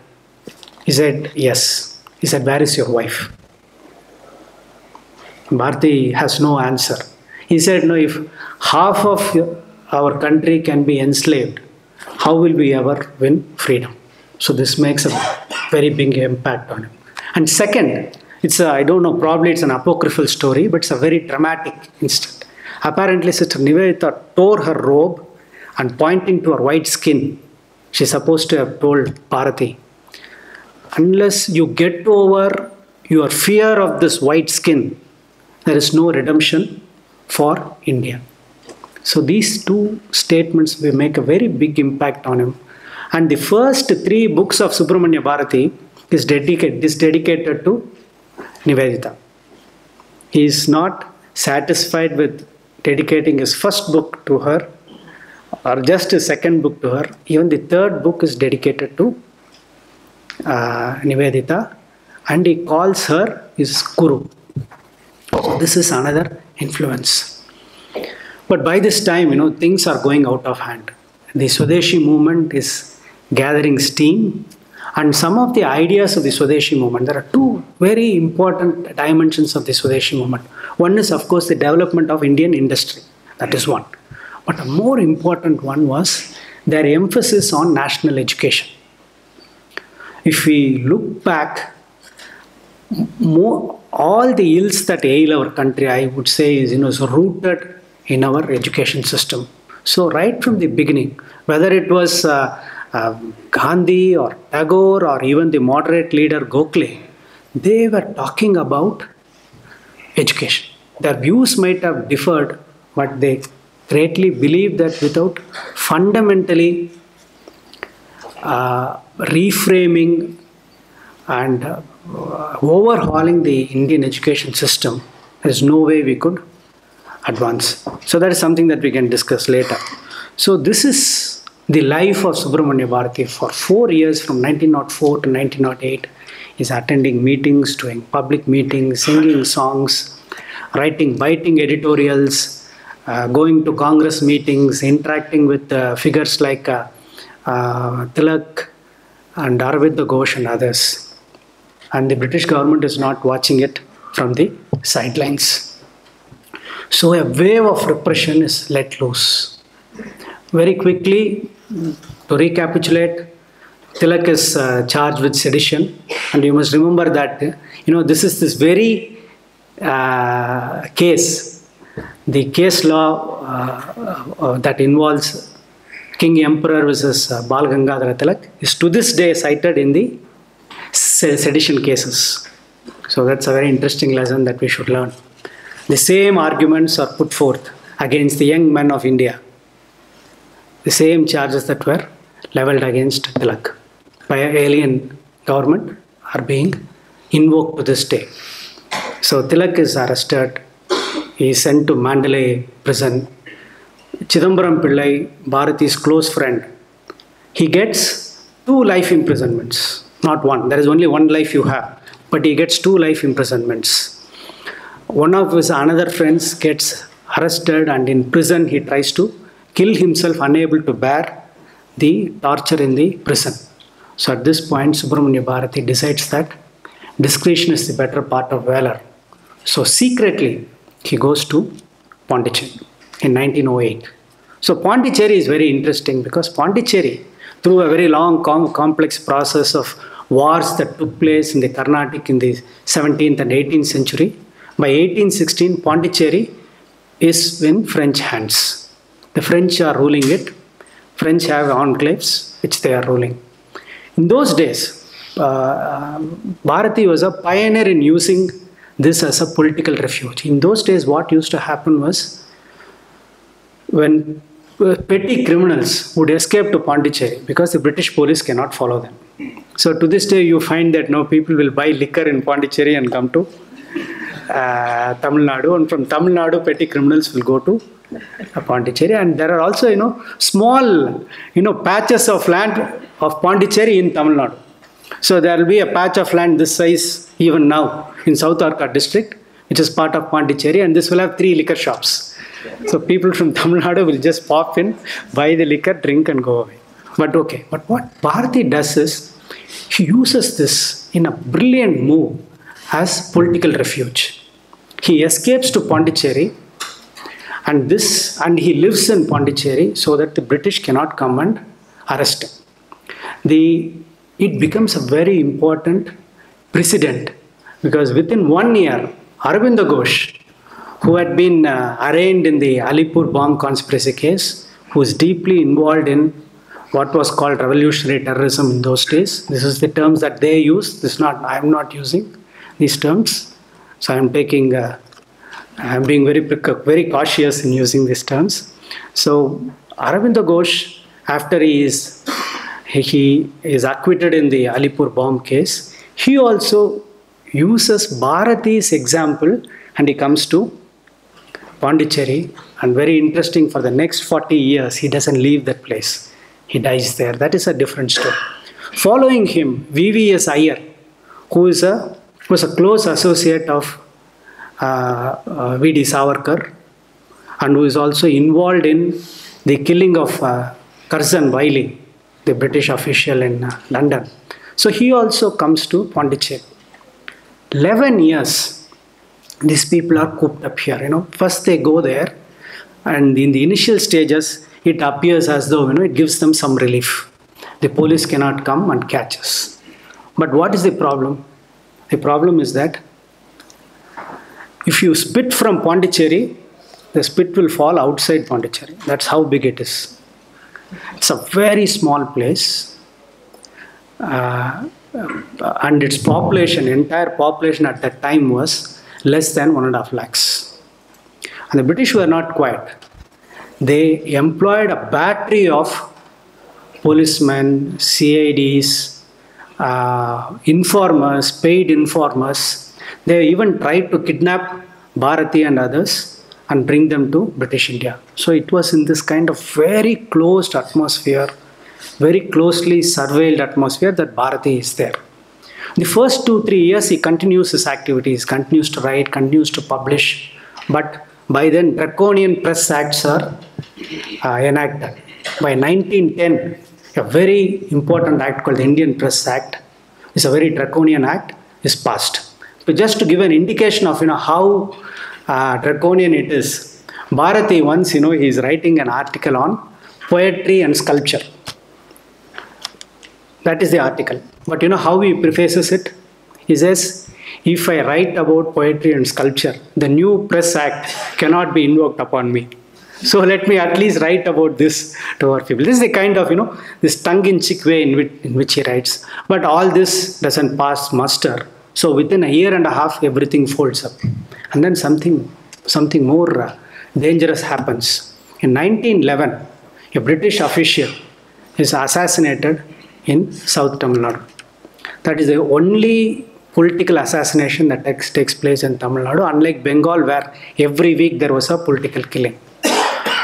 He said, yes. He said, where is your wife? Bharati has no answer. He said, no, if half of our country can be enslaved, how will we ever win freedom? So this makes a very big impact on him. And second, I don't know, probably it's an apocryphal story, but it's a very dramatic instant. Apparently, Sister Nivedita tore her robe and pointing to her white skin, she's supposed to have told Bharati, unless you get over your fear of this white skin, there is no redemption for India. So these two statements will make a very big impact on him. And the first 3 books of Subramania Bharati is dedicated to Nivedita. He is not satisfied with dedicating his first book to her or just his second book to her. Even the 3rd book is dedicated to Nivedita, and he calls her his Guru. So this is another influence. But by this time, things are going out of hand. The Swadeshi movement is gathering steam, and some of the ideas of the Swadeshi movement, there are 2 very important dimensions of the Swadeshi movement. One is, of course, the development of Indian industry. That is one. But a more important one was their emphasis on national education. If we look back, all the ills that ail our country, I would say, is rooted in our education system. So right from the beginning, whether it was Gandhi or Tagore or even the moderate leader Gokhale, they were talking about education. Their views might have differed, but they greatly believed that without fundamentally reframing and overhauling the Indian education system, there is no way we could advance. So that is something that we can discuss later. So this is the life of Subramania Bharati. For 4 years, from 1904 to 1908, he's attending meetings, doing public meetings, singing songs, writing biting editorials, going to Congress meetings, interacting with figures like Tilak and Arvind Ghosh and others. And the British government is not watching it from the sidelines. So a wave of repression is let loose. Very quickly, to recapitulate, Tilak is charged with sedition. And you must remember that, this is this very case, the case law that involves King Emperor versus Bal Gangadhara Tilak is to this day cited in the sedition cases. So that's a very interesting lesson that we should learn. The same arguments are put forth against the young men of India. The same charges that were leveled against Tilak by an alien government are being invoked to this day. So Tilak is arrested. He is sent to Mandalay prison. Chidambaram Pillai, Bharati's close friend, he gets 2 life imprisonments. Not 1. There is only 1 life you have. But he gets 2 life imprisonments. One of his another friends gets arrested, and in prison he tries to kill himself, unable to bear the torture in the prison. So at this point, Subramania Bharati decides that discretion is the better part of valor. So secretly, he goes to Pondicherry in 1908. So Pondicherry is very interesting because Pondicherry, through a very long complex process of wars that took place in the Carnatic in the 17th and 18th century, by 1816, Pondicherry is in French hands. The French are ruling it. French have enclaves which they are ruling. In those days, Bharati was a pioneer in using this as a political refuge. In those days, what used to happen was when petty criminals would escape to Pondicherry because the British police cannot follow them. So to this day, you find that now people will buy liquor in Pondicherry and come to Tamil Nadu, and from Tamil Nadu, petty criminals will go to Pondicherry. And there are also, small, patches of land of Pondicherry in Tamil Nadu. So there will be a patch of land this size even now in South Arcot district, which is part of Pondicherry, and this will have 3 liquor shops. So people from Tamil Nadu will just pop in, buy the liquor, drink and go away. But okay, but what Bharati does is, he uses this in a brilliant move as political refuge. He escapes to Pondicherry, and he lives in Pondicherry so that the British cannot come and arrest him. It becomes a very important precedent, because within 1 year, Aurobindo Ghosh, who had been arraigned in the Alipur bomb conspiracy case, who was deeply involved in what was called revolutionary terrorism in those days. This is the terms that they use. I am not using these terms. So I'm being very cautious in using these terms. So Aurobindo Ghosh, after he is acquitted in the Alipur bomb case, he also uses Bharati's example, and he comes to Pondicherry, and very interesting, for the next 40 years he doesn't leave that place. He dies there. That is a different story. Following him, VVS Iyer, who was a close associate of V.D. Savarkar, and who is also involved in the killing of Curzon Wiley, the British official in London. So he also comes to Pondicherry. 11 years, these people are cooped up here. First they go there, and in the initial stages, it appears as though it gives them some relief. The police cannot come and catch us. But what is the problem? The problem is that if you spit from Pondicherry, the spit will fall outside Pondicherry. That's how big it is. It's a very small place, and its population, entire population at that time, was less than 1.5 lakhs. And the British were not quiet. They employed a battery of policemen, CIDs, informers, paid informers. They even tried to kidnap Bharati and others and bring them to British India. So it was in this kind of very closed atmosphere, very closely surveilled atmosphere, that Bharati is there. The first 2-3 years he continues his activities, continues to write, continues to publish, but by then draconian press acts are enacted. By 1910, a very important act called the Indian Press Act, is a very draconian act, is passed. So just to give an indication of how draconian it is, Bharati once, he is writing an article on poetry and sculpture. That is the article. But how he prefaces it? He says, if I write about poetry and sculpture, the new Press Act cannot be invoked upon me. So let me at least write about this to our people. This is the kind of, this tongue-in-cheek way in which he writes. But all this doesn't pass muster. So within 1.5 years, everything folds up. And then something more dangerous happens. In 1911, a British official is assassinated in South Tamil Nadu. That is the only political assassination that takes place in Tamil Nadu, unlike Bengal, where every week there was a political killing.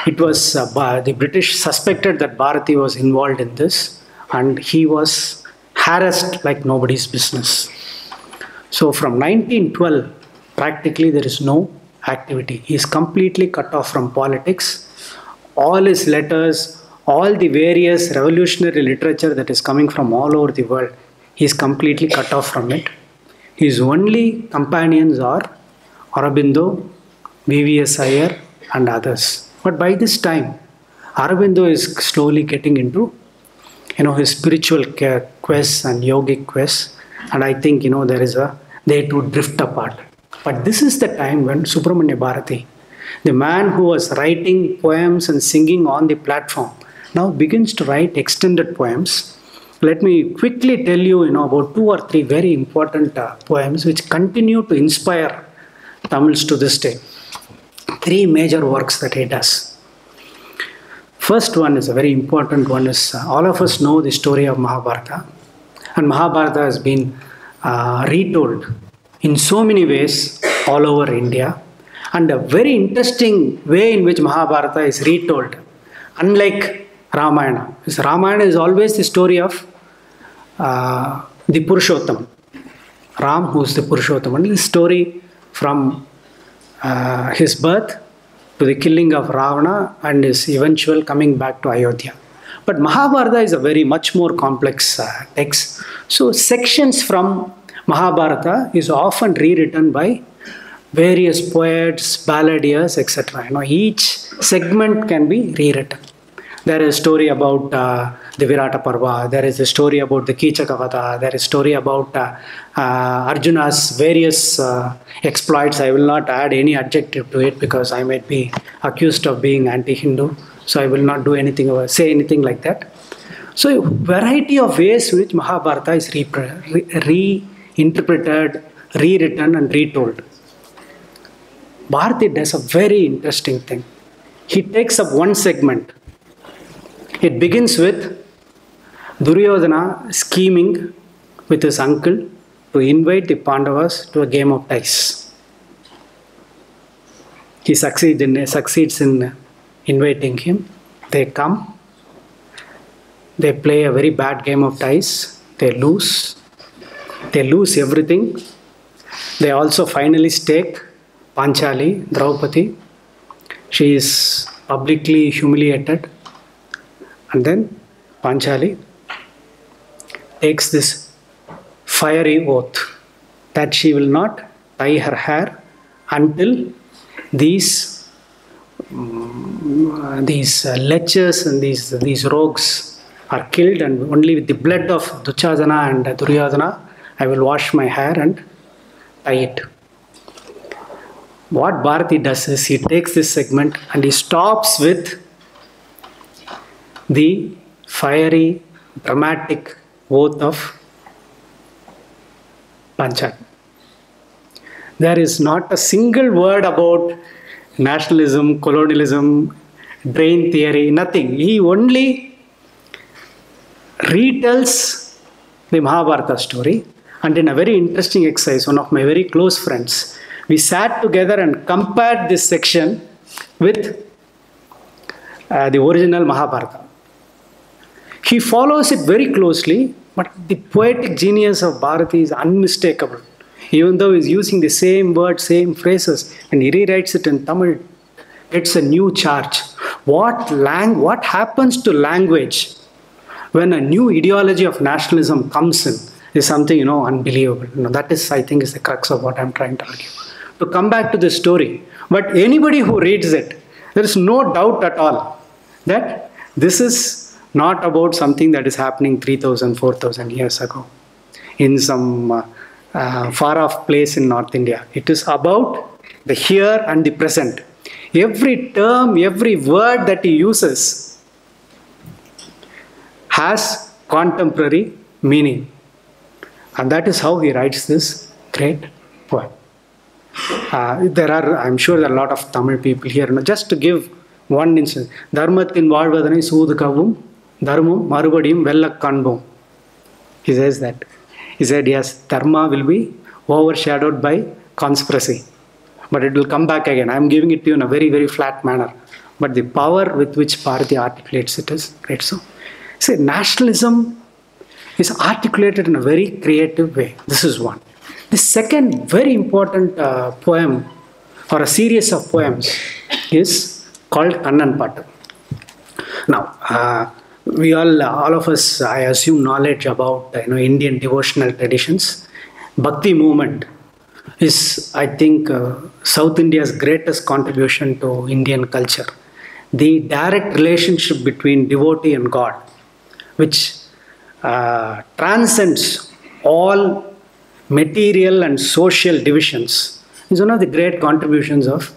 It was the British suspected that Bharati was involved in this, and he was harassed like nobody's business. So from 1912, practically there is no activity. He is completely cut off from politics. All his letters, all the various revolutionary literature that is coming from all over the world, he is completely cut off from it. His only companions are Aurobindo, VVS Iyer, and others. But by this time, Aurobindo is slowly getting into, his spiritual quests and yogic quests, and I think, they too drift apart. But this is the time when Subramania Bharati, the man who was writing poems and singing on the platform, now begins to write extended poems. Let me quickly tell you, about 2 or 3 very important poems which continue to inspire Tamils to this day. 3 major works that he does. First one is a very important one. All of us know the story of Mahabharata, and Mahabharata has been retold in so many ways all over India, and a very interesting way in which Mahabharata is retold, unlike Ramayana. Ramayana is always the story of the Purushottam, Ram, who is the Purushottam, and the story from his birth to the killing of Ravana and his eventual coming back to Ayodhya. But Mahabharata is a very much more complex text. So sections from Mahabharata is often rewritten by various poets, balladeers, etc. Each segment can be rewritten. There is a story about the Virata Parva, there is a story about the Kichakavada, there is a story about Arjuna's various exploits. I will not add any adjective to it because I might be accused of being anti-Hindu. So I will not do anything or say anything like that. So a variety of ways in which Mahabharata is reinterpreted, rewritten and retold. Bharati does a very interesting thing. He takes up one segment. It begins with Duryodhana scheming with his uncle to invite the Pandavas to a game of dice. He succeeds in inviting him. They come. They play a very bad game of dice. They lose. They lose everything. They also finally stake Panchali, Draupadi. She is publicly humiliated. And then Panchali takes this fiery oath that she will not tie her hair until these lechers and these rogues are killed, and only with the blood of Duryodhana and Duryodhana I will wash my hair and tie it. What Bharati does is he takes this segment and he stops with the fiery, dramatic oath of Panchali. There is not a single word about nationalism, colonialism, drain theory, nothing. He only retells the Mahabharata story. And in a very interesting exercise, one of my very close friends, we sat together and compared this section with the original Mahabharata. He follows it very closely, but the poetic genius of Bharati is unmistakable. Even though he's using the same words, same phrases, and he rewrites it in Tamil, it's a new charge. What happens to language when a new ideology of nationalism comes in is something, unbelievable. That is, I think, is the crux of what I'm trying to argue. To come back to the story, but anybody who reads it, there is no doubt at all that this is not about something that is happening 3,000, 4,000 years ago in some far-off place in North India. It is about the here and the present. Every term, every word that he uses has contemporary meaning. And that is how he writes this great poem. I'm sure there are a lot of Tamil people here. Just to give one instance, Dharmathin Vazhvadanai Soodukavum, Dharmam Marubadiyum Vellak Kanbum. He says that. He said, yes, Dharma will be overshadowed by conspiracy. But it will come back again. I am giving it to you in a very, very flat manner. But the power with which Bharati articulates it is great. So, say, nationalism is articulated in a very creative way. This is one. The second very important poem, or a series of poems, is called Kannan Pattu. Now, we all of us, I assume, knowledge about Indian devotional traditions. Bhakti movement is, I think, South India's greatest contribution to Indian culture. The direct relationship between devotee and God, which transcends all material and social divisions, is one of the great contributions of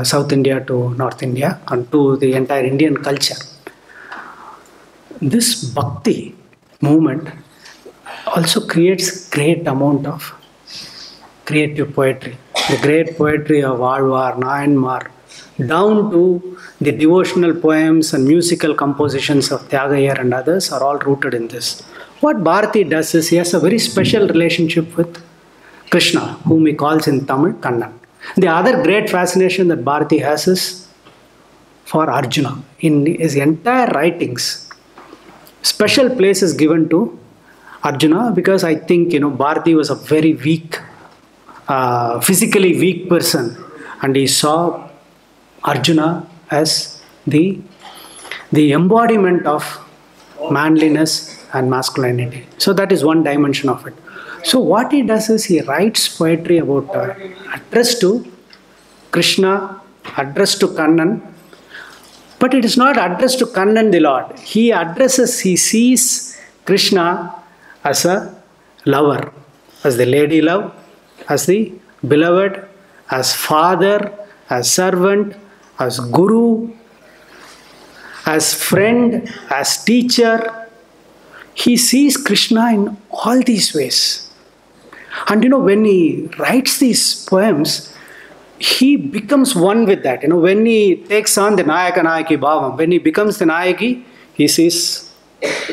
South India to North India and to the entire Indian culture. This bhakti movement also creates great amount of creative poetry. The great poetry of Alvar, Nayanmar, down to the devotional poems and musical compositions of Tyagayar and others are all rooted in this. What Bharati does is he has a very special relationship with Krishna, whom he calls in Tamil Kannan. The other great fascination that Bharati has is for Arjuna. In his entire writings, special place is given to Arjuna because I think Bharati was a very weak, physically weak person and he saw Arjuna as the embodiment of manliness and masculinity. So that is one dimension of it. So what he does is he writes poetry about address to Krishna, address to Kannan, but it is not addressed to Kannan the Lord. He sees Krishna as a lover, as the lady love, as the beloved, as father, as servant, as guru, as friend, as teacher. He sees Krishna in all these ways. And when he writes these poems, he becomes one with that. When he takes on the Nayaka Nayaki Bhavam, when he becomes the Nayaki, he sees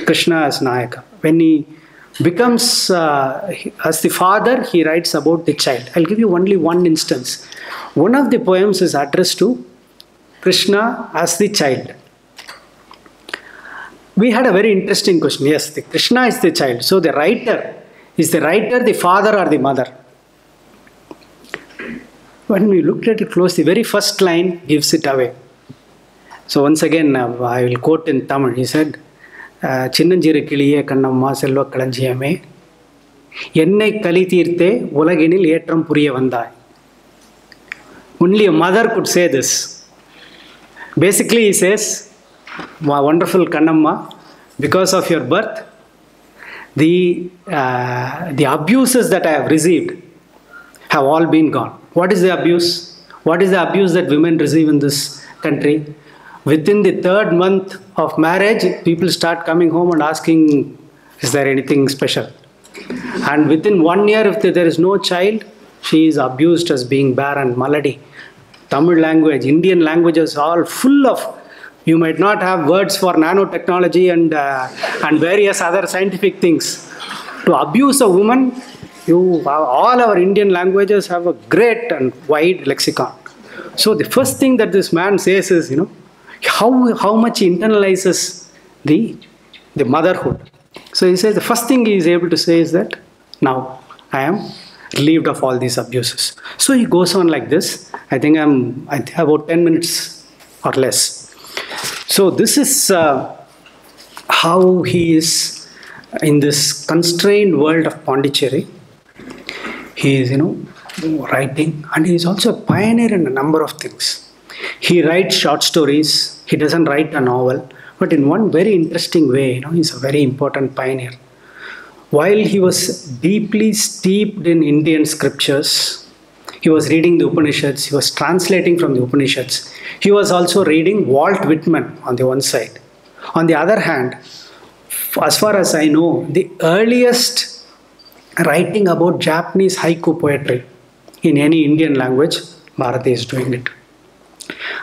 Krishna as Nayaka. When he becomes as the father, he writes about the child. I'll give you only one instance. One of the poems is addressed to Krishna as the child. We had a very interesting question. Yes, the Krishna is the child. So the writer, is the writer the father or the mother? When we looked at it closely, the very first line gives it away. So once again, I will quote in Tamil. He said, Chinnanjiru kiliye kannamma selva kalanjiyame ennai kali teerthe ulaginil etram puriya vandai. Only a mother could say this. Basically, he says, wonderful Kannamma, because of your birth, the abuses that I have received have all been gone. What is the abuse? What is the abuse that women receive in this country? Within the 3rd month of marriage, people start coming home and asking, is there anything special? And within 1 year, if there is no child, she is abused as being barren, malady. Tamil language, Indian languages are all full of, you might not have words for nanotechnology and various other scientific things. To abuse a woman, all our Indian languages have a great and wide lexicon. So the first thing that this man says is, how much he internalizes the motherhood. So he says the first thing he is able to say is that, now I am relieved of all these abuses. So he goes on like this. I think I have about 10 minutes or less. So this is how he is in this constrained world of Pondicherry. He is, writing, and he is also a pioneer in a number of things. He writes short stories. He doesn't write a novel, but in one very interesting way, he's a very important pioneer. While he was deeply steeped in Indian scriptures, he was reading the Upanishads, he was translating from the Upanishads. He was also reading Walt Whitman on the one side. On the other hand, as far as I know, the earliest writing about Japanese haiku poetry in any Indian language, Bharati is doing it.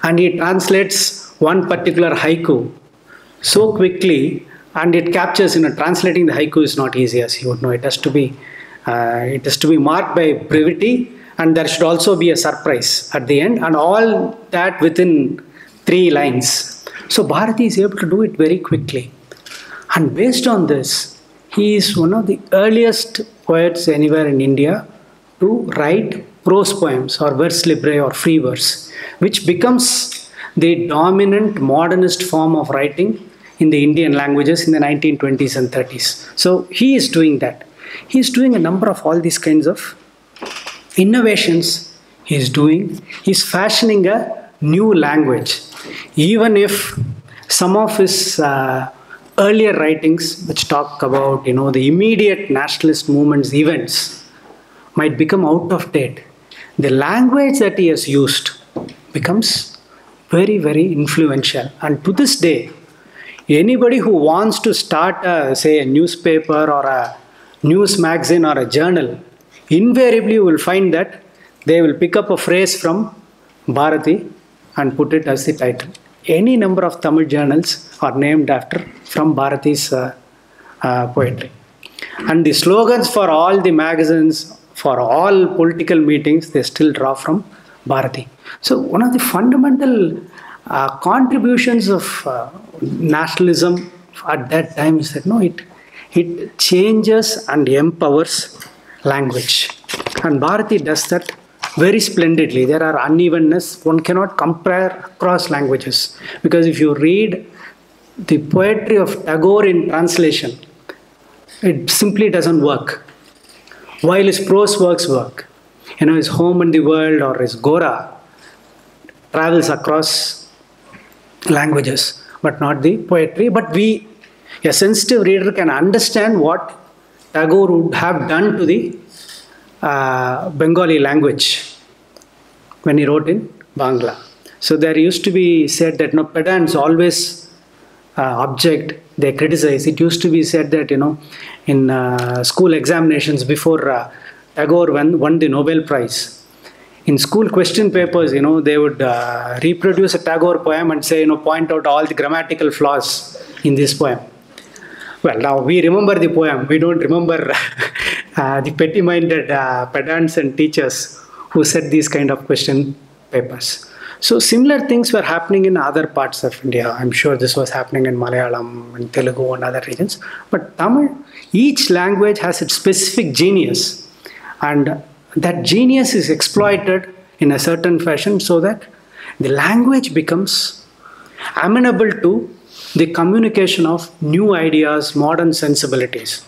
And he translates one particular haiku so quickly, and it captures, translating the haiku is not easy, as you would know. It has to be marked by brevity, and there should also be a surprise at the end, and all that within 3 lines. So Bharati is able to do it very quickly. And based on this, he is one of the earliest poets anywhere in India to write prose poems or vers libre or free verse, which becomes the dominant modernist form of writing in the Indian languages in the 1920s and 30s. So he is doing that. He is doing a number of all these kinds of innovations. He is fashioning a new language. Even if some of his earlier writings, which talk about, the immediate nationalist movements, events, might become out of date, the language that he has used becomes very, very influential. And to this day, anybody who wants to start, say, a newspaper or a news magazine or a journal, invariably will find that they will pick up a phrase from Bharati and put it as the title. Any number of Tamil journals are named from Bharati's poetry. And the slogans for all the magazines, for all political meetings, they still draw from Bharati. So one of the fundamental contributions of nationalism at that time is that it changes and empowers language. And Bharati does that very splendidly. There are unevenness. One cannot compare across languages, because if you read the poetry of Tagore in translation, it simply doesn't work. While his prose works work, his Home and the World or his Gora travels across languages, but not the poetry. But a sensitive reader can understand what Tagore would have done to the Bengali language when he wrote in Bangla. So there used to be said that pedants always object, they criticize. It used to be said that in school examinations before Tagore won the Nobel Prize, in school question papers, they would reproduce a Tagore poem and say, point out all the grammatical flaws in this poem. Well, now we remember the poem. We don't remember the petty-minded pedants and teachers who set these kind of question papers. So similar things were happening in other parts of India. I'm sure this was happening in Malayalam and Telugu and other regions. But Tamil, each language has its specific genius. And that genius is exploited in a certain fashion so that the language becomes amenable to the communication of new ideas, modern sensibilities.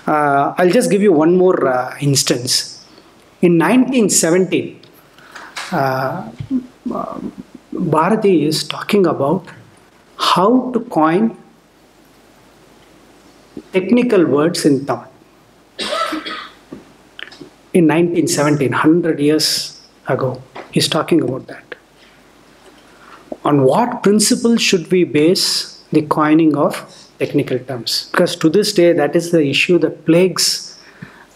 I'll just give you one more instance. In 1970, Bharati is talking about how to coin technical words in Tamil. In 1917, 100 years ago, he's talking about that. On what principles should we base the coining of technical terms? Because to this day, that is the issue that plagues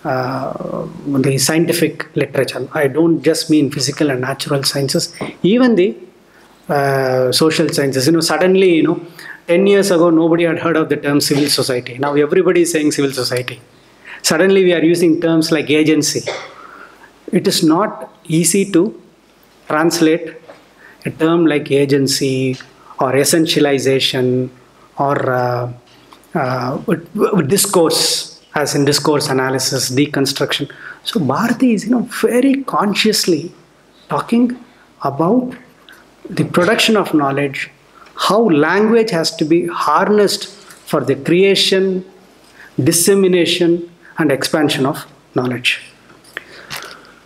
the scientific literature. I don't just mean physical and natural sciences, even the social sciences. Suddenly, 10 years ago, nobody had heard of the term civil society. Now everybody is saying civil society. Suddenly we are using terms like agency. It is not easy to translate a term like agency or essentialization or discourse, as in discourse analysis, deconstruction. So Bharati is very consciously talking about the production of knowledge, how language has to be harnessed for the creation, dissemination, and expansion of knowledge.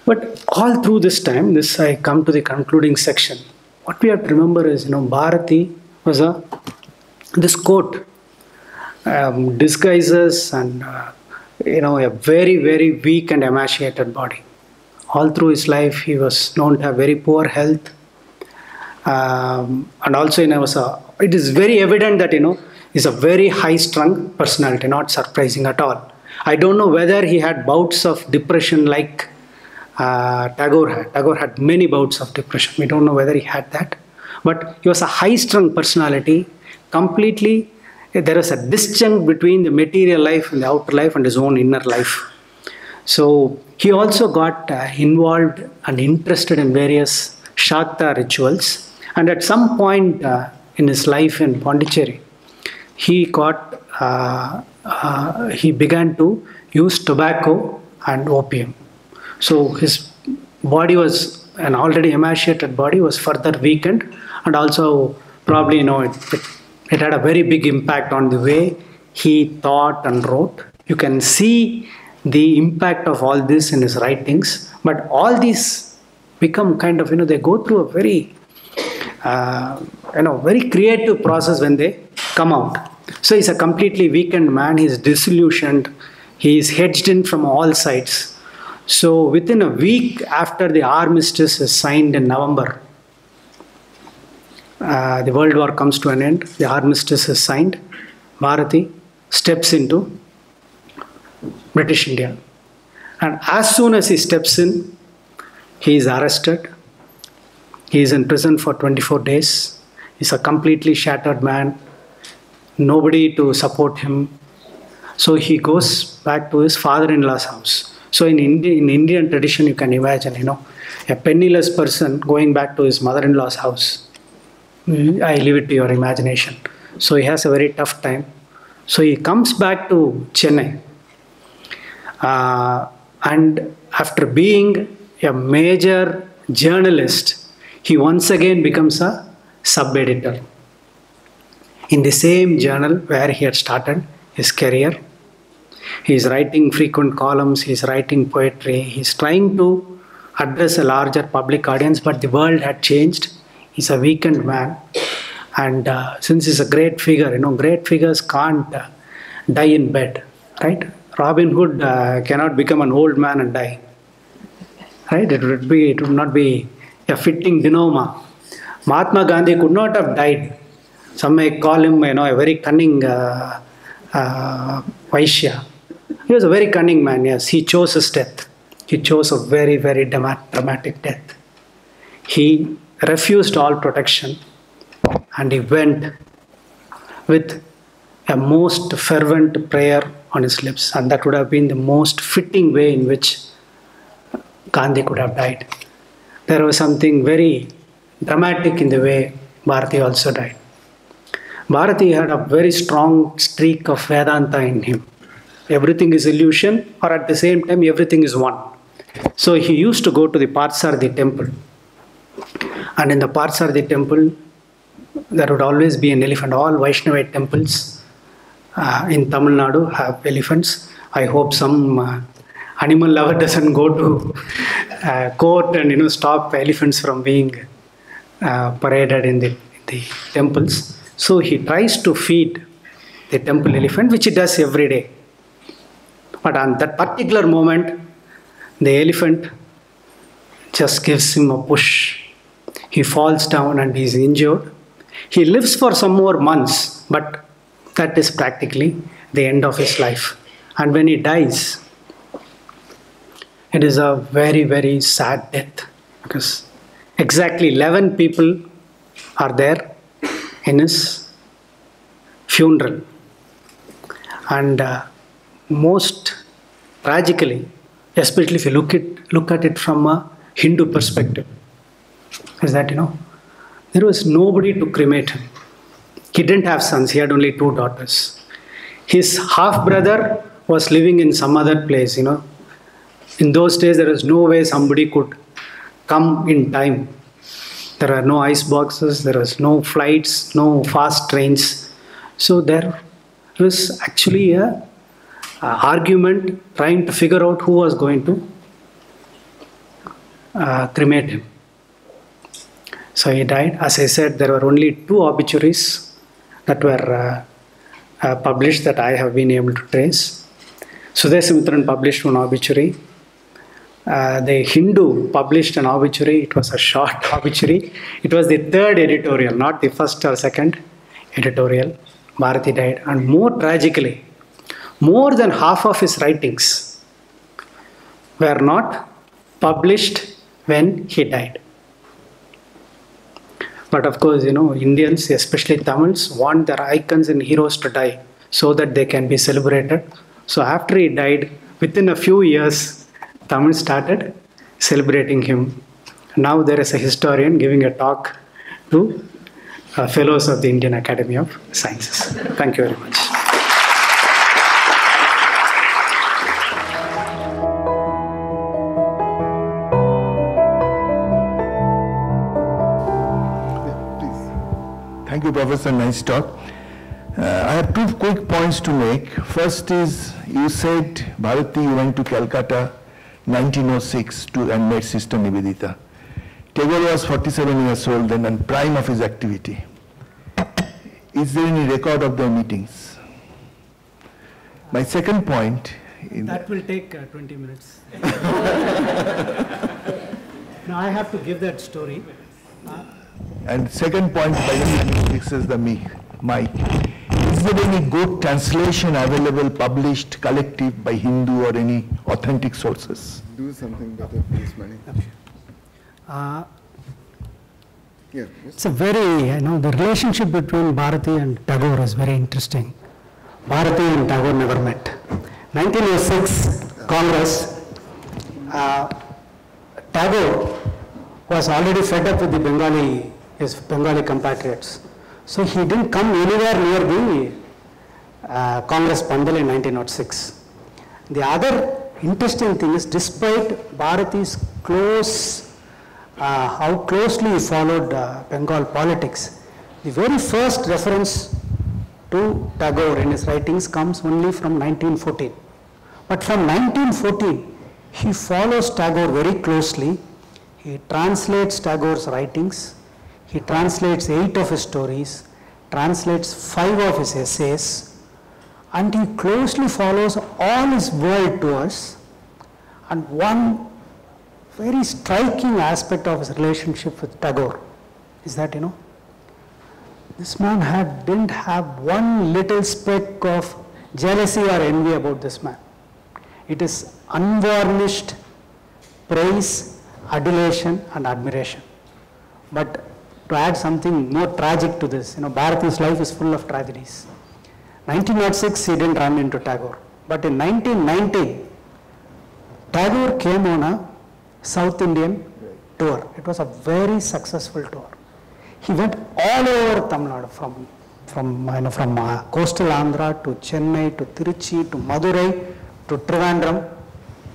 But all through this time, I come to the concluding section. What we have to remember is, Bharati was this quote disguises and a very, very weak and emaciated body. All through his life, he was known to have very poor health, and also it is very evident that he's a very high-strung personality. Not surprising at all. I don't know whether he had bouts of depression like Tagore had. Tagore had many bouts of depression. We don't know whether he had that. But he was a high-strung personality. Completely, there was a disjunct between the material life and the outer life and his own inner life. So he also got involved and interested in various Shakta rituals. And at some point in his life in Pondicherry, he began to use tobacco and opium. So his body was, an already emaciated body, was further weakened, and also probably it had a very big impact on the way he thought and wrote. You can see the impact of all this in his writings, but all these become kind of, they go through a very, very creative process when they come out. So he's a completely weakened man, he's disillusioned, he's hedged in from all sides. So within a week after the armistice is signed in November, the World War comes to an end, the armistice is signed, Bharati steps into British India. And as soon as he steps in, he is arrested. He is in prison for 24 days. He's a completely shattered man. Nobody to support him. So he goes back to his father-in-law's house. So in Indian tradition, you can imagine, a penniless person going back to his mother-in-law's house. I leave it to your imagination. So he has a very tough time. So he comes back to Chennai. And after being a major journalist, he once again becomes a sub-editor in the same journal where he had started his career. He is writing frequent columns, he is writing poetry, he is trying to address a larger public audience, but the world had changed. He's a weakened man. And since he's a great figure, great figures can't die in bed, right? Robin Hood cannot become an old man and die, right? It would not be a fitting denouement. Mahatma Gandhi could not have died. Some may call him, a very cunning Vaishya. He was a very cunning man, yes. He chose his death. He chose a very, very dramatic death. He refused all protection and he went with a most fervent prayer on his lips, and that would have been the most fitting way in which Gandhi could have died. There was something very dramatic in the way Bharati also died. Bharati had a very strong streak of Vedanta in him. Everything is illusion, or at the same time everything is one. So he used to go to the Parthasarathi temple, and in the Parthasarathi temple there would always be an elephant. All Vaishnavite temples in Tamil Nadu have elephants. I hope some animal lover doesn't go to court and stop elephants from being paraded in the temples. So he tries to feed the temple elephant, which he does every day. But on that particular moment, the elephant just gives him a push. He falls down and he is injured. He lives for some more months, but that is practically the end of his life. And when he dies, it is a very, very sad death, because exactly 11 people are there in his funeral. And most tragically, especially if you look at it from a Hindu perspective, is that there was nobody to cremate him. He didn't have sons, he had only 2 daughters. His half-brother was living in some other place, In those days, there was no way somebody could come in time. There were no ice boxes, there was no flights, no fast trains. So there was actually a argument trying to figure out who was going to cremate him. So he died. As I said, there were only 2 obituaries that were published that I have been able to trace. Sudesimitran published one obituary. The Hindu published an obituary. It was a short obituary. It was the 3rd editorial, not the 1st or 2nd editorial. Bharati died. And more tragically, more than half of his writings were not published when he died. But of course, Indians, especially Tamils, want their icons and heroes to die so that they can be celebrated. So after he died, within a few years, Tamils started celebrating him. Now there is a historian giving a talk to fellows of the Indian Academy of Sciences. Thank you very much. Thank you, Professor. Nice talk. I have 2 quick points to make. First is, you said, Bharati, you went to Calcutta 1906 and met Sister Nivedita. Tagore was 47 years old then and prime of his activity. Is there any record of their meetings? My second point... That will take 20 minutes. Now I have to give that story. And second point, by the way, fixes the mic. Is there any good translation available, published, collective by Hindu or any authentic sources? Do something better for this money. Yeah, it's a very, the relationship between Bharati and Tagore is very interesting. Bharati and Tagore never met. 1906 Congress, Tagore was already fed up with his Bengali compatriots. So he didn't come anywhere near the Congress Pandal in 1906. The other interesting thing is, despite Bharati's how closely he followed Bengal politics. The very first reference to Tagore in his writings comes only from 1914. But from 1914, he follows Tagore very closely. He translates Tagore's writings. He translates 8 of his stories, translates 5 of his essays, and he closely follows all his world tours. And one very striking aspect of his relationship with Tagore is that, this man didn't have one little speck of jealousy or envy about this man. It is unvarnished praise, adulation, and admiration. But to add something more tragic to this, Bharati's life is full of tragedies. 1906, he didn't run into Tagore. But in 1919, Tagore came on a South Indian tour. It was a very successful tour. He went all over Tamil Nadu, from coastal Andhra to Chennai to Tiruchi to Madurai to Trivandrum.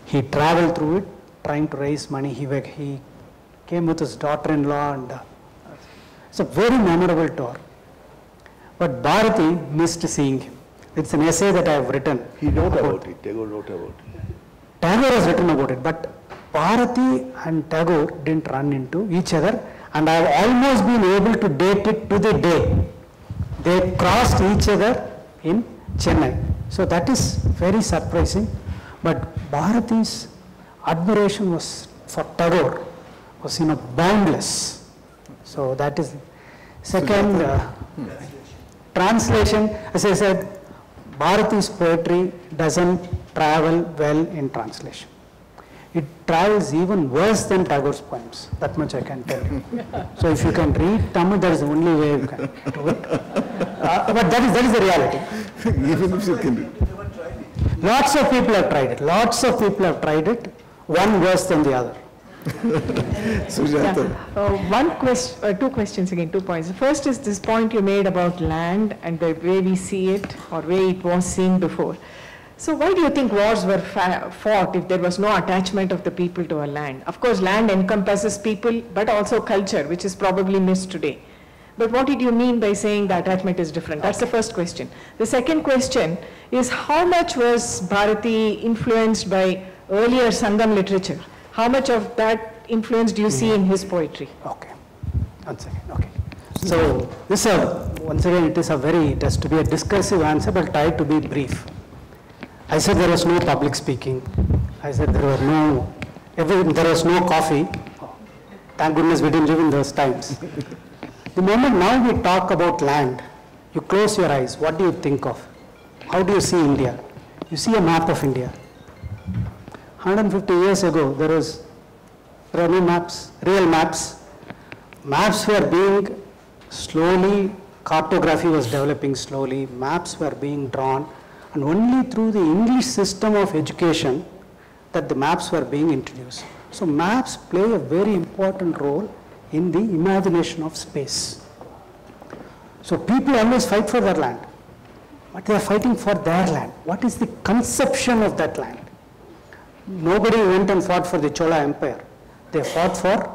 He traveled through it trying to raise money. He came with his daughter-in-law, and it's a very memorable tour. But Bharati missed seeing him. It's an essay that I have written. He wrote about it. Tagore wrote about it. Tagore has written about it, but Bharati and Tagore didn't run into each other, and I have almost been able to date it to the day. They crossed each other in Chennai. So that is very surprising. But Bharati's admiration for Tagore was boundless. So that is second translation. As I said, Bharati's poetry doesn't travel well in translation. It travels even worse than Tagore's poems. That much I can tell you. So if you can read Tamil, that is the only way you can do it. But that is the reality. Even if you can read. Lots of people have tried it. Lots of people have tried it. One worse than the other. Sujata. Two questions again, 2 points. The first is this point you made about land and the way we see it or way it was seen before. So why do you think wars were fought if there was no attachment of the people to a land? Of course, land encompasses people, but also culture, which is probably missed today. But what did you mean by saying the attachment is different? That's the first question. The second question is, how much was Bharati influenced by earlier Sangam literature? How much of that influence do you see in his poetry? Okay. 1 second. Okay. So this once again, it has to be a discursive answer, but try to be brief. I said there was no public speaking. I said there was no coffee. Thank goodness we didn't live in those times. The moment now we talk about land, you close your eyes. What do you think of? How do you see India? You see a map of India. 150 years ago, there were no maps, real maps. Maps were being slowly, cartography was developing slowly, maps were being drawn. And only through the English system of education that the maps were being introduced. So maps play a very important role in the imagination of space. So people always fight for their land, but they are fighting for their land. What is the conception of that land? Nobody went and fought for the Chola Empire. They fought for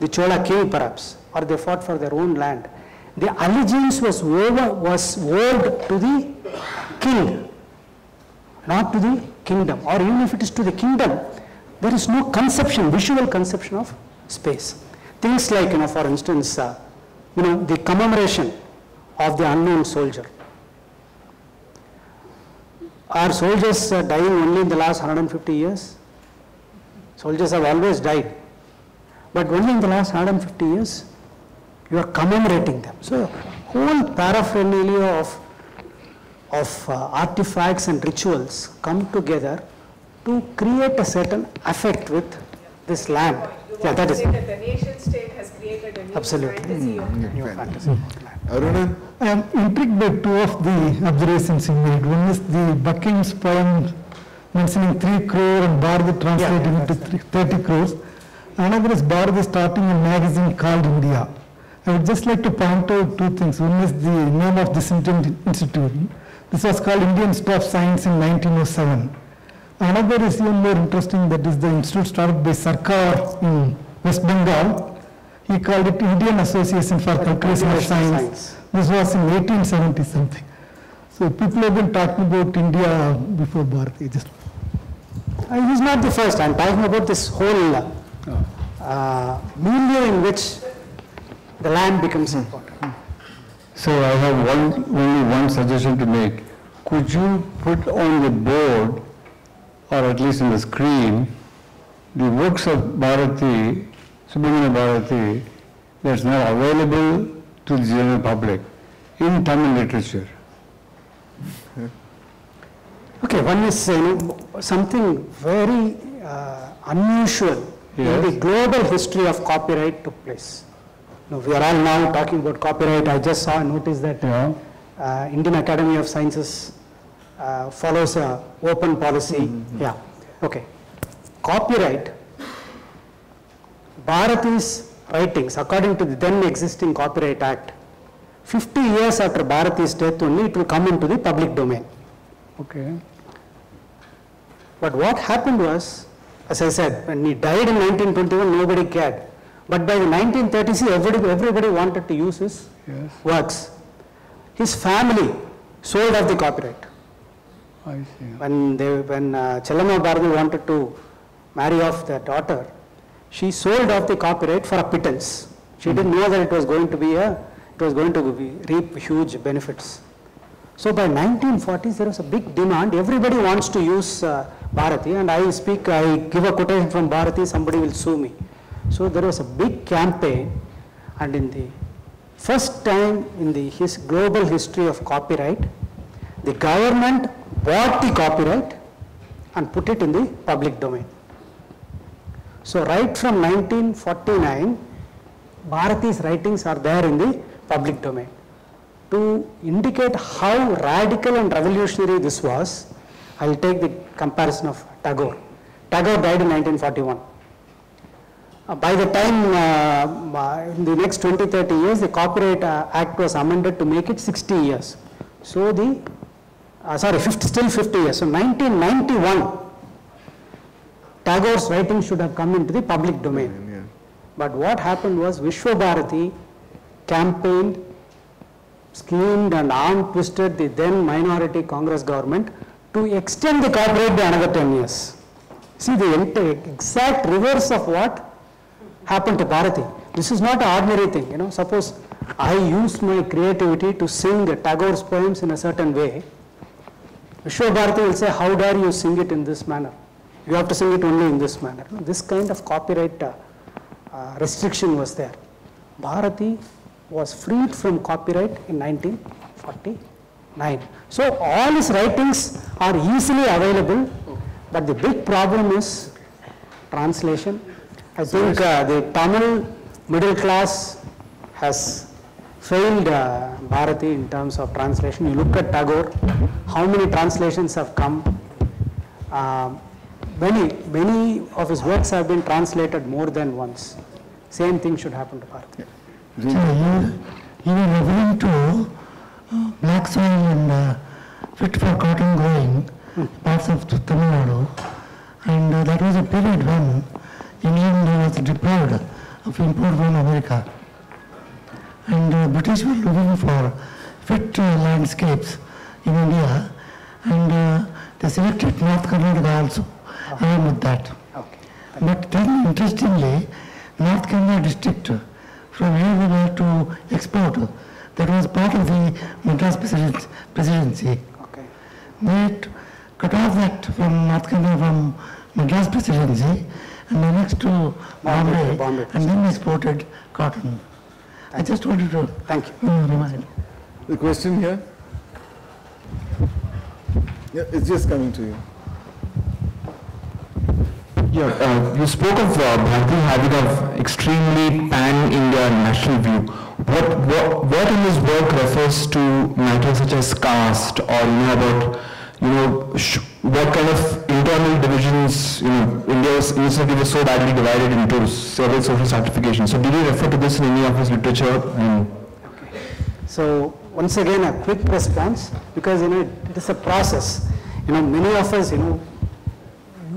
the Chola king perhaps, or they fought for their own land. The allegiance was vowed to the king, not to the kingdom. Or even if it is to the kingdom, there is no conception, visual conception of space. Things like, for instance, the commemoration of the unknown soldier. Are soldiers dying only in the last 150 years? Soldiers have always died. But only in the last 150 years, you are commemorating them. So, whole paraphernalia of artifacts and rituals come together to create a certain affect with this land. Yeah, that is. The nation state has created a new fantasy of new fantasy. Aruna? I am intrigued by 2 of the observations you made. One is the Buckingham's poem mentioning 3 crore and Bharati translating into 30 crores. Another is Bharati starting a magazine called India. I would just like to point out 2 things. One is the name of this institute. This was called Indian Institute of Science in 1907. Another is even more interesting, that is the institute started by Sarkar in West Bengal. He called it Indian Association for Cultivation of Science. This was in 1870 something. So people have been talking about India before Bharati. He's not the first. I'm talking about this whole milieu in which the land becomes important. So I have only one suggestion to make. Could you put on the board, or at least on the screen, the works of Bharati, Subramania Bharati, that's now available to the general public in Tamil literature? Okay, one is something very unusual in the global history of copyright took place. We are all now talking about copyright. I just saw a notice that Indian Academy of Sciences follows an open policy. Yeah, okay. Copyright, Bharati's writings, according to the then existing Copyright Act, 50 years after Bharati's death only, it will come into the public domain. Okay. But what happened was, as I said, when he died in 1921, nobody cared. But by the 1930s, everybody wanted to use his works. His family sold off the copyright. I see. When Chellamma Bharati wanted to marry off their daughter, she sold off the copyright for a pittance. She didn't know that it was going to reap huge benefits. So by 1940s, there was a big demand. Everybody wants to use Bharati, and I give a quotation from Bharati, somebody will sue me. So there was a big campaign, and in the first time in the global history of copyright, the government bought the copyright and put it in the public domain. So right from 1949, Bharati's writings are there in the public domain. To indicate how radical and revolutionary this was, I will take the comparison of Tagore. Tagore died in 1941. By the time, in the next 20-30 years, the Copyright Act was amended to make it 60 years. So still 50 years. So 1991, Tagore's writing should have come into the public domain. But what happened was Vishwa Bharati campaigned, schemed and arm twisted the then minority Congress government to extend the copyright by another 10 years. See the exact reverse of what happened to Bharati. This is not an ordinary thing. Suppose I use my creativity to sing Tagore's poems in a certain way. Vishwa Bharati will say, how dare you sing it in this manner? You have to sing it only in this manner. This kind of copyright restriction was there. Bharati was freed from copyright in 1949. So all his writings are easily available, but the big problem is translation. I think the Tamil middle class has failed Bharati in terms of translation. You look at Tagore, how many translations have come? Many of his works have been translated more than once. Same thing should happen to Bharati. So you were referring to black soil and fit for cotton growing parts of Tamil Nadu, and that was a period when England was deprived of import from America, and British were looking for fit landscapes in India, and they selected North Karnataka also along with that. Okay. But then interestingly, North Kerala district, from where we were to export, that was part of the Madras presidency. Okay. They cut off that from North Kerala from Madras presidency and then next to Bombay, and then exported cotton. I just wanted to remind. The question here? Yeah, it's just coming to you. Yeah, you spoke of Bharati having an extremely pan-India national view. What in his work refers to matters such as caste, or about what kind of internal divisions? India's initiative was so badly divided into several social stratifications. So did he refer to this in any of his literature? Okay. So once again, a quick response, because it is a process. Many of us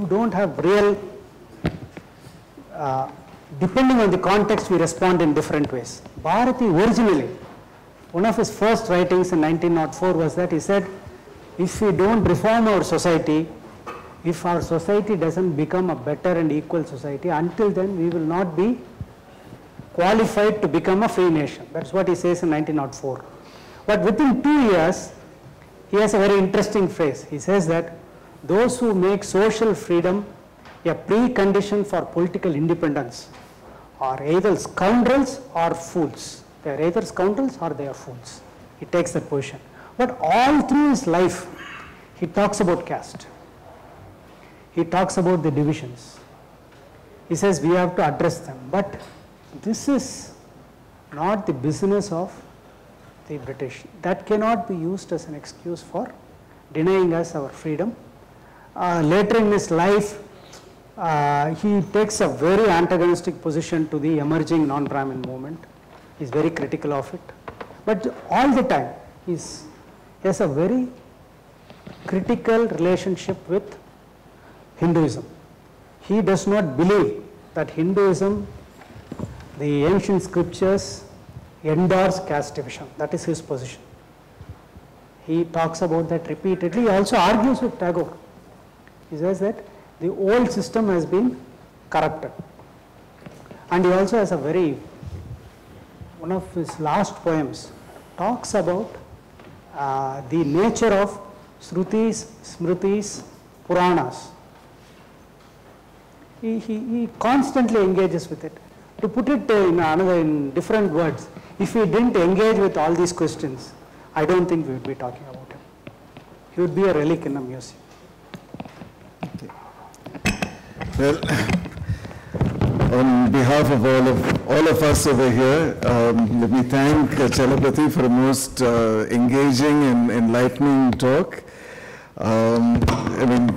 don't have real, depending on the context, we respond in different ways. Bharati originally, one of his first writings in 1904 was that he said, if we don't reform our society, if our society doesn't become a better and equal society, until then we will not be qualified to become a free nation. That's what he says in 1904. But within 2 years, he has a very interesting phrase. He says that those who make social freedom a precondition for political independence are either scoundrels or fools. They are either scoundrels or they are fools. He takes that position. But all through his life, he talks about caste. He talks about the divisions. He says we have to address them. But this is not the business of the British. That cannot be used as an excuse for denying us our freedom. Later in his life, he takes a very antagonistic position to the emerging non-Brahmin movement. He's very critical of it. But all the time, he has a very critical relationship with Hinduism. He does not believe that Hinduism, the ancient scriptures, endorse caste division. That is his position. He talks about that repeatedly. He also argues with Tagore. He says that the old system has been corrupted. And he also has a one of his last poems talks about the nature of Shrutis, Smritis, Puranas. He constantly engages with it. To put it in different words, if he didn't engage with all these questions, I don't think we would be talking about him. He would be a relic in a museum. Okay. Well, on behalf of all of us over here, let me thank Chalapathy for a most engaging and enlightening talk. I mean,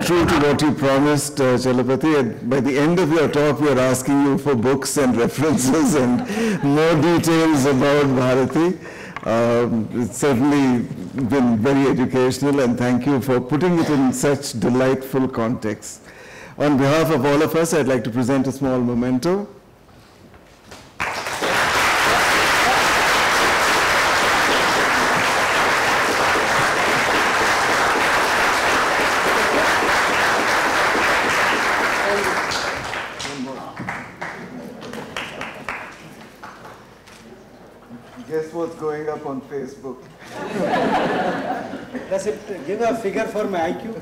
true to what you promised, Chalapathy, by the end of your talk, we are asking you for books and references and more details about Bharati. It's certainly been very educational, and thank you for putting it in such delightful context. On behalf of all of us, I'd like to present a small memento. Guess what's going up on Facebook? Does it give a figure for my IQ?